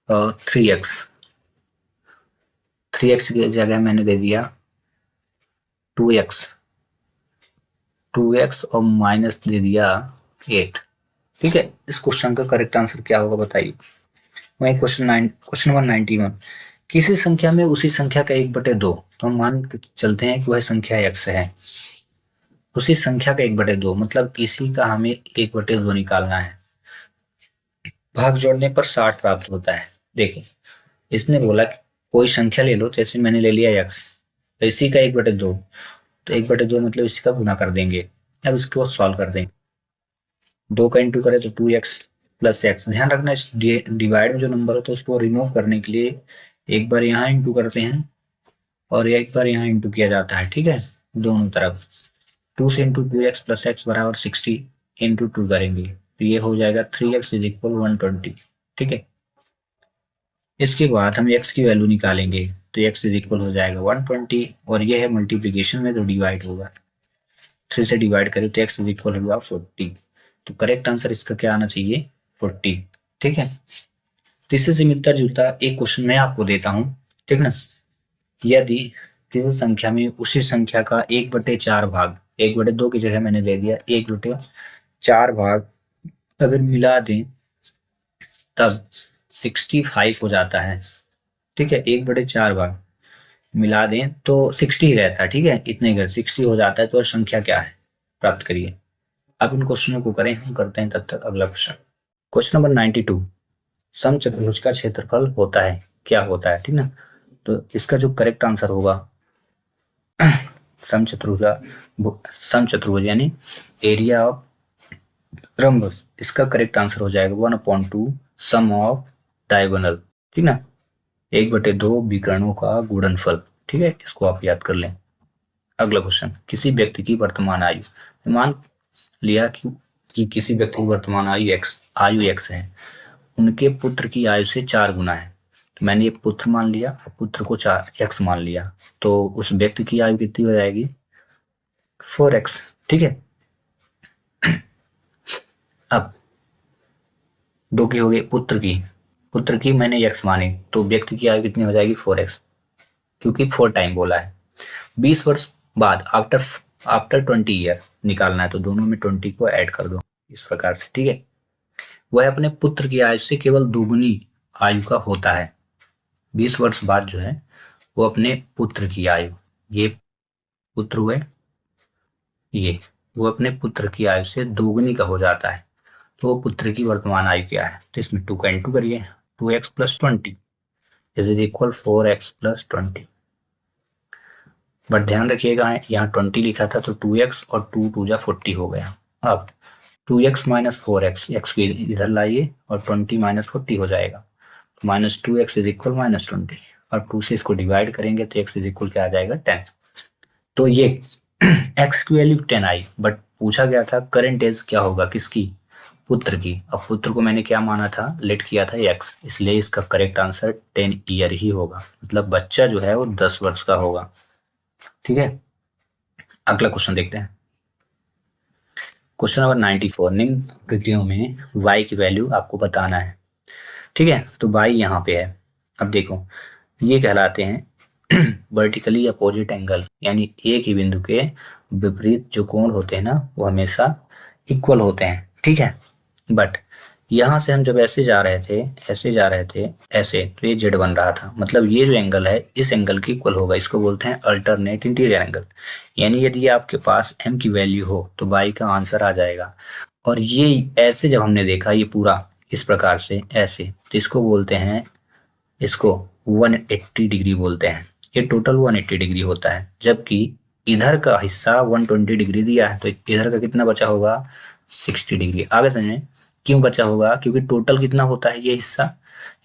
- 3x, 3x की जगह मैंने दे दिया 2x, 2x और माइनस दे दिया 8। ठीक है, इस क्वेश्चन का करेक्ट आंसर क्या होगा बताइए। वही क्वेश्चन नंबर 91, किसी संख्या में उसी संख्या का 1/2, तो हम मान के चलते हैं कि वह संख्या x है, उसी संख्या का 1/2 मतलब किसी का हमें 1/2 निकालना है। भाग जोड़ने पर 60 प्राप्त होता है। देखिए, इसने बोला कि कोई संख्या ले लो, जैसे मैंने ले लिया x, तो इसी का 1/2, तो 1/2 मतलब इसी का गुना कर देंगे। अब इसको सॉल्व कर देंगे, 2 का इंटू करें तो 2x प्लस x। ध्यान रखना, इस डिवाइड में जो नंबर होता है उसको रिमूव करने के लिए एक बार यहाँ इंटू करते हैं और एक बार यहाँ इंटू किया जाता है। ठीक है, दोनों तरफ 2 से इंटू 2x प्लस x बराबर 60 इंटू 2 करेंगे तो ये हो जाएगा 3x = 120। ठीक है, इसके बाद हम x की वैल्यू निकालेंगे तो x हो जाएगा 120 और ये है मल्टीप्लीकेशन में तो डिवाइड होगा, 3 से डिवाइड करें तो x होगा 40। तो करेक्ट आंसर इसका क्या आना चाहिए, 40। ठीक है, तो इससे से मिलता जुलता एक क्वेश्चन मैं आपको देता हूं। ठीक ना, यदि किसी संख्या में उसी संख्या का 1/4 भाग, 1/2 की जगह मैंने ले दिया 1/4 भाग अगर मिला दें तब 65 हो जाता है। ठीक है, 1/4 भाग मिला दें तो 60 ही रहता है। ठीक है, इतने घर 60 हो जाता है, तो संख्या क्या है प्राप्त करिए। अब इन क्वेश्चनों को करें, हम करते हैं तब तक अगला क्वेश्चन। क्वेश्चन नंबर 92, समचतुर्भुज का क्षेत्रफल होता है, क्या होता है। ठीक ना, तो इसका जो करेक्ट आंसर होगा समचतुर्भुज यानी एरिया ऑफ रम्बस, इसका करेक्ट आंसर हो जाएगा 1/2 सम ऑफ डायगोनल। ठीक ना, 1/2 विकर्णों का गुणनफल। ठीक है, इसको आप याद कर लें। अगला क्वेश्चन, किसी व्यक्ति की वर्तमान आयु, मान लिया कि किसी व्यक्ति की वर्तमान आयु x है, उनके पुत्र की आयु से 4 गुना है। तो मैंने ये पुत्र मान लिया, पुत्र को 4x मान लिया, तो उस व्यक्ति की आयु कितनी हो जाएगी, 4x। ठीक है, अब 2 की हो गई, पुत्र की मैंने x मानी, तो व्यक्ति की आयु कितनी हो जाएगी 4x, क्योंकि 4 टाइम बोला है। 20 वर्ष बाद आफ्टर 20 ईयर निकालना है, तो दोनों में 20 को ऐड कर दो इस प्रकार से। ठीक है, वह अपने पुत्र की आयु से केवल दोगुनी आयु का होता है। 20 वर्ष बाद जो है वो अपने पुत्र की आयु, ये पुत्र हुए, ये वो अपने पुत्र की आयु से दोगुनी का हो जाता है। तो वो पुत्र की वर्तमान आयु क्या है, तो इसमें 2 का इंटू करिए, 2x + 20 = 4x + 20। बट ध्यान रखिएगा, यहाँ 20 लिखा था तो 2x और 2 2 जा 40 हो गया। अब 2x - 4x, x को इधर लाइए और 20 - 40 हो जाएगा, -2x = -20 और 2 से इसको डिवाइड करेंगे तो x क्या आ जाएगा, 10। तो ये x की वैल्यू 10 आई, बट पूछा गया था करंट एज क्या होगा, किसकी, पुत्र की। अब पुत्र को मैंने क्या माना था, लेट किया था x, इसलिए इसका करेक्ट आंसर 10 ईयर ही होगा, मतलब बच्चा जो है वो 10 वर्ष का होगा। ठीक है, अगला क्वेश्चन देखते हैं। क्वेश्चन नंबर 94, निम्न आकृतियों में y की वैल्यू आपको बताना है। ठीक है, तो y यहाँ पे है। अब देखो, ये कहलाते हैं वर्टिकली अपोजिट एंगल, यानी एक ही बिंदु के विपरीत जो कोण होते हैं ना वो हमेशा इक्वल होते हैं। ठीक है, बट यहाँ से हम जब ऐसे जा रहे थे ऐसे, तो ये जेड बन रहा था, मतलब ये जो एंगल है इस एंगल की इक्वल होगा, इसको बोलते हैं अल्टरनेट इंटीरियर एंगल। यानी यदि आपके पास m की वैल्यू हो तो y का आंसर आ जाएगा। और ये ऐसे जब हमने देखा, ये पूरा इस प्रकार से ऐसे, तो इसको बोलते हैं, इसको 180 डिग्री बोलते हैं। ये टोटल 180 डिग्री होता है, जबकि इधर का हिस्सा 120 डिग्री दिया है, तो इधर का कितना बचा होगा, 60 डिग्री। आगे समझे क्यों बचा होगा, क्योंकि टोटल कितना होता है ये हिस्सा,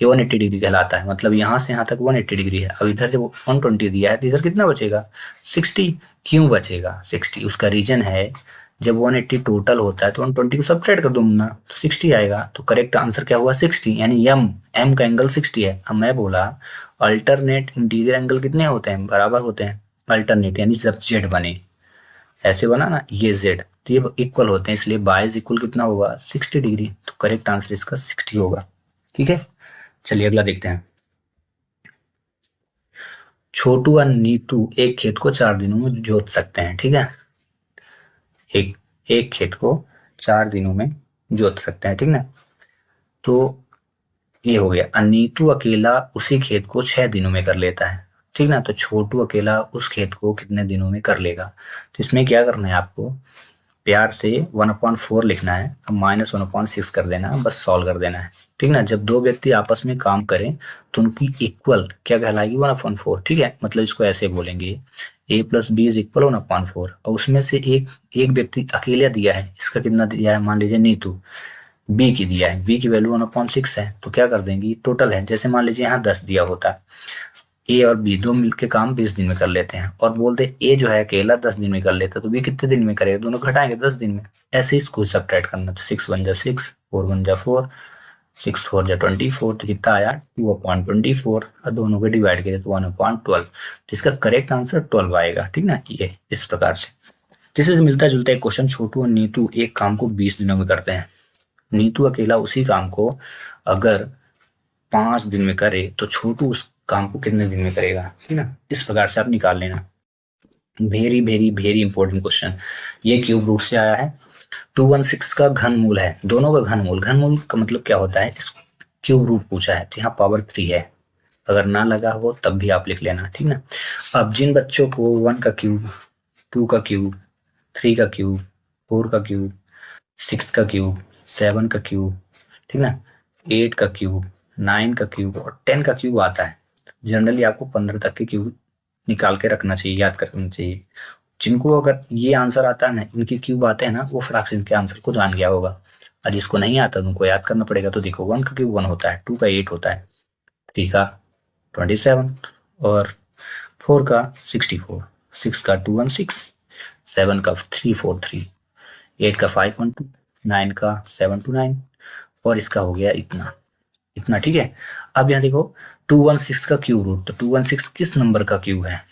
ये 180 डिग्री कहलाता है, मतलब यहाँ से यहाँ तक 180 डिग्री है। अब इधर जब 120 दिया है तो इधर कितना बचेगा 60। क्यों बचेगा 60, उसका रीजन है जब 180 टोटल होता है तो 120 को सब्ट्रैक्ट कर दो ना, तो 60 आएगा। तो करेक्ट आंसर क्या हुआ 60, यानी एम का एंगल 60 है। अब मैं बोला अल्टरनेट इंटीरियर एंगल कितने होते हैं, बराबर होते हैं। अल्टरनेट यानी जब जेड बने, ऐसे बना ना ये जेड, तो ये इक्वल होते हैं, इसलिए बाय इज इक्वल कितना होगा 60 डिग्री। तो करेक्ट आंसर इसका 60 होगा। ठीक है, चलिए अगला देखते हैं। छोटू और नीतू एक खेत को 4 दिनों में जोत सकते हैं। ठीक है, एक एक खेत को 4 दिनों में जोत सकते हैं, ठीक ना। तो ये हो गया। नीतू अकेला उसी खेत को 6 दिनों में कर लेता है, ठीक ना। तो छोटू अकेला उस खेत को कितने दिनों में कर लेगा। तो इसमें क्या करना है आपको, प्यार से 1/4 लिखना है, अब -1/6 कर देना, बस सॉल्व कर देना है, ठीक ना। जब दो व्यक्ति आपस में काम करें तो उनकी इक्वल क्या कहलाएगी 1/4, ठीक है। मतलब इसको ऐसे बोलेंगे a + b = 1/4, और उसमें से एक एक व्यक्ति अकेला दिया है, इसका कितना दिया है, मान लीजिए नीतू बी की दिया है, बी की वैल्यू 1/6 है, तो क्या कर देंगे टोटल है। जैसे मान लीजिए यहाँ 10 दिया होता, ए और बी दो मिलके काम 20 दिन में कर लेते हैं, और बोलते ए जो है अकेला 10 दिन में कर लेता, तो बी कितने दिन में करेगा, दोनों घटाएंगे 10 दिन में। ऐसे इसको सब्ट्रैक्ट करना, तो 6 × 1 = 6, 4 × 1 = 4, 6 × 4 = 24, तो कितना आया 2/24, और दोनों को डिवाइड करें तो 1/12। तो इसका करेक्ट आंसर 12 आएगा, ठीक ना। ये इस प्रकार से। जिससे मिलता जुलता एक क्वेश्चन, छोटू और नीतू एक काम को 20 दिनों में करते हैं। नीतू अकेला उसी काम को अगर 5 दिन में करे तो छोटू उस काम को कितने दिन में करेगा, ठीक ना। इस प्रकार से आप निकाल लेना। Very very very important question, ये क्यूब रूट से आया है। 216 का घनमूल है, दोनों का घनमूल, घनमूल का मतलब क्या होता है, इस क्यूब रूट पूछा है तो यहाँ पावर 3 है, अगर ना लगा हो तब भी आप लिख लेना, ठीक ना। अब जिन बच्चों को 1 का क्यूब, 2 का क्यूब, 3 का क्यूब, 4 का क्यूब, 6 का क्यूब, 7 का क्यूब, ठीक ना, 8 का क्यूब, 9 का क्यूब और 10 का क्यूब आता है, जनरली आपको 15 तक के क्यूब निकाल के रखना चाहिए, याद करना चाहिए। जिनको अगर ये आंसर आता है ना, इनके क्यूब आते हैं ना, वो फटाक से इनके आंसर को जान गया होगा, और जिसको नहीं आता उनको याद करना पड़ेगा। तो देखो 1 का क्यूब 1 होता है, 2 का 8 होता है, 3 का 27 और 4 का 64, 6 का 216, 7 का 343, 8 का 512, 9 का 729, और इसका हो गया इतना इतना, ठीक है। अब यहाँ देखो 216 का क्यूब रूट, तो 216 किस नंबर का क्यूब है,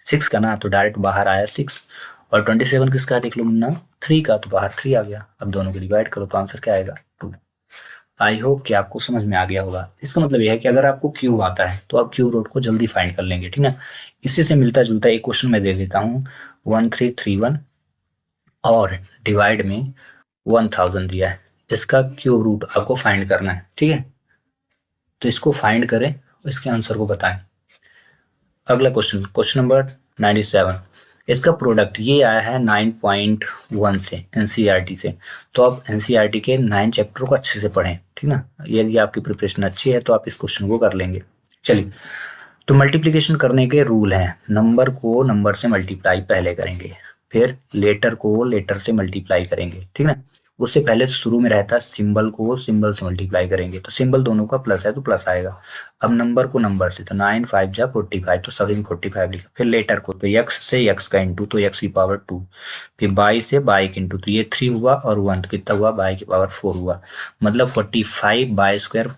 6 का ना, तो डायरेक्ट बाहर आया 6, और 27 किसका है देख लो मुन्ना, 3 का, तो बाहर 3 आ गया। अब दोनों को डिवाइड करो तो आंसर क्या आएगा 2। आई होप कि आपको समझ में आ गया होगा। इसका मतलब यह है कि अगर आपको क्यूब आता है तो आप क्यूब रूट को जल्दी फाइंड कर लेंगे, ठीक ना। इसी से मिलता जुलता एक क्वेश्चन मैं दे देता हूँ, 1331 और डिवाइड में 1000 दिया है, इसका क्यूब रूट आपको फाइंड करना है, ठीक है। तो इसको फाइंड करें, इसके आंसर को बताएं। अगला क्वेश्चन, क्वेश्चन नंबर 97, इसका प्रोडक्ट ये आया है 9.1 से एनसीईआरटी से। तो आप एनसीईआरटी के 9 चैप्टर को अच्छे से पढ़ें, ठीक ना। यदि आपकी प्रिपरेशन अच्छी है तो आप इस क्वेश्चन को कर लेंगे। चलिए, तो मल्टीप्लिकेशन करने के रूल हैं, नंबर को नंबर से मल्टीप्लाई पहले करेंगे, फिर लेटर को लेटर से मल्टीप्लाई करेंगे, ठीक ना। उससे पहले शुरू में रहता है सिंबल को सिंबल से मल्टीप्लाई करेंगे, तो सिंबल दोनों का प्लस है तो प्लस आएगा। अब नंबर को नंबर से, तो 9 × 5 = 45, तो सभी 45 लिखा। फिर लेटर को, तो x से x का इंटू, तो x की पावर 2, फिर बाई से बाई के इंटू, तो ये 3 हुआ, और 1 तो कितना हुआ, बाई की पावर 4 हुआ, मतलब 45 by square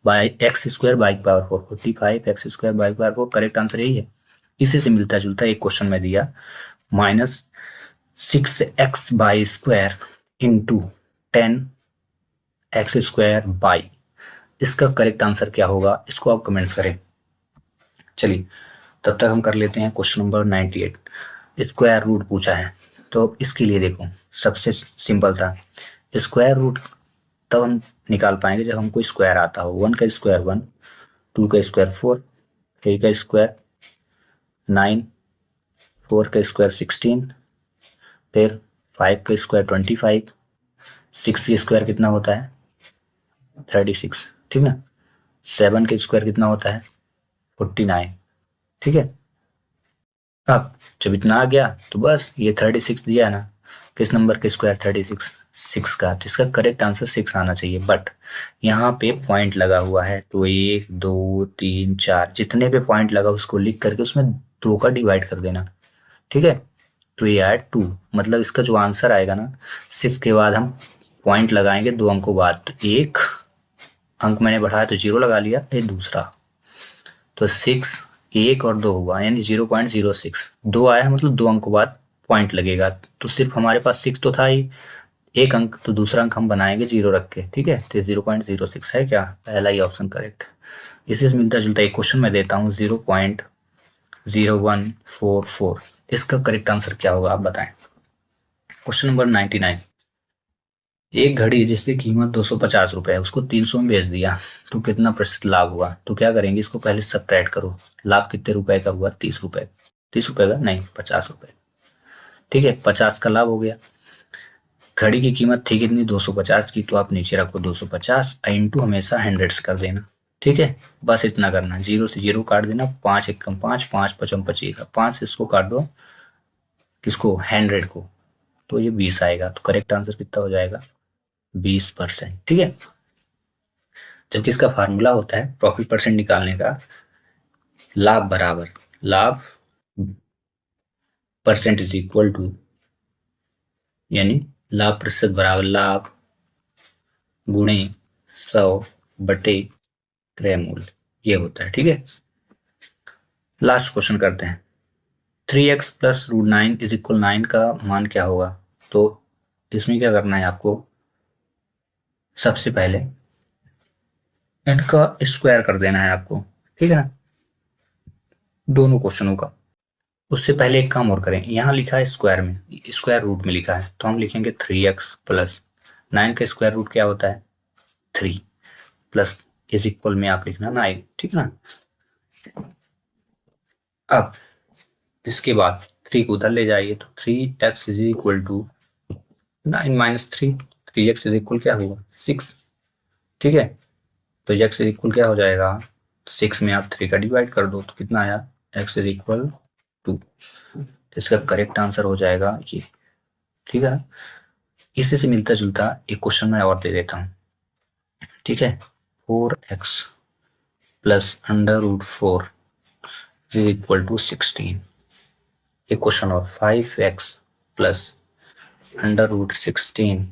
by x square by की पावर 4, 45 x स्क्वायर बाई की पावर 4, करेक्ट आंसर यही है। इसी से मिलता जुलता एक क्वेश्चन में दिया, -6x by square into 10x square by, इसका करेक्ट आंसर क्या होगा, इसको आप कमेंट्स करें। चलिए, तब तक हम कर लेते हैं क्वेश्चन नंबर 98, स्क्वायर रूट पूछा है। तो इसके लिए देखो सबसे सिंपल था, स्क्वायर रूट तब हम निकाल पाएंगे जब हमको स्क्वायर आता हो। 1 का स्क्वायर 1, 2 का स्क्वायर 4, 3 का स्क्वायर 9, 4 का स्क्वायर 16, फिर 5 का स्क्वायर 25, 6 का स्क्वायर कितना होता है 36, ठीक ना। 7 का स्क्वायर कितना होता है 49, ठीक है। अब जब इतना आ गया तो बस ये 36 दिया है ना, किस नंबर के स्क्वायर 36, 6 का, तो इसका करेक्ट आंसर 6 आना चाहिए। बट यहाँ पे पॉइंट लगा हुआ है, तो 1 2 3 4 जितने पे पॉइंट लगा उसको लिख करके उसमें 2 का डिवाइड कर देना, ठीक है। तो ये आया 2, मतलब इसका जो आंसर आएगा ना, 6 के बाद हम पॉइंट लगाएंगे 2 अंकों बाद, तो 1 अंक मैंने बढ़ाया तो 0 लगा लिया, ये दूसरा, तो 6 1 और 2 हुआ, यानी 0.06, 2 आया है मतलब 2 अंकों बाद पॉइंट लगेगा। तो सिर्फ हमारे पास 6 तो था ही, एक अंक, तो दूसरा अंक हम बनाएंगे 0 रख के, ठीक है। तो 0.06 है क्या, पहला ही ऑप्शन करेक्ट। इसी से मिलता जुलता एक क्वेश्चन मैं देता हूँ, 0.0144, इसका करेक्ट आंसर क्या होगा आप बताएं। क्वेश्चन नंबर 99, एक घड़ी जिसकी कीमत 250 रुपए है उसको 300 में बेच दिया, तो कितना प्रतिशत लाभ हुआ। तो क्या करेंगे, इसको पहले सब्ट्रैक्ट करो, लाभ कितने रुपए का हुआ, 30 रुपए, 30 रुपए का नहीं, 50 रुपए, ठीक है। 50 का लाभ हो गया। घड़ी की कीमत थी कितनी, 250 की, तो आप नीचे रखो 250 इंटू हमेशा 100 से कर देना, ठीक है। बस इतना करना, 0 से 0 काट देना, 5 एकम 5, 5 पचम 25, 5 से इसको काट दो, किसको, 100 को, तो ये 20 आएगा। तो करेक्ट आंसर कितना हो जाएगा, 20%, ठीक है। जबकि इसका फार्मूला होता है प्रॉफिट परसेंट निकालने का, लाभ बराबर लाभ परसेंट इज इक्वल टू, यानी लाभ प्रतिशत बराबर लाभ गुणे 100 बटे क्रय मूल्य, ये होता है, ठीक है। लास्ट क्वेश्चन करते हैं, 3x plus root 9 is equal 9 का मान क्या होगा। तो इसमें क्या करना है आपको, सबसे पहले इनका स्क्वायर कर देना है आपको, ठीक है ना, दोनों क्वेश्चनों का। उससे पहले एक काम और करें, यहाँ लिखा है स्क्वायर में, स्क्वायर रूट में लिखा है, तो हम लिखेंगे 3x प्लस 9 का स्क्वायर रूट क्या होता है 3, प्लस इज इक्वल में आप लिखना 9, ठीक है ना। अब इसके बाद 3 को उधर ले जाइए, तो 3x is equal to 9 minus 3, 3x is equal क्या होगा 6, ठीक है। तो x इज इक्वल क्या हो जाएगा, 6 में आप 3 का डिवाइड कर दो, तो कितना आया, x इज इक्वल 2। इसका करेक्ट आंसर हो जाएगा ये, ठीक है। इसी से मिलता जुलता एक क्वेश्चन मैं और दे देता हूँ, ठीक है। 4x plus under root 4 is equal to 16। एक क्वेश्चन और, 5x plus under root 16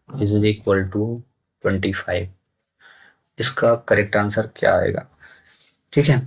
is equal to 25। इसका करेक्ट आंसर क्या आएगा, ठीक है।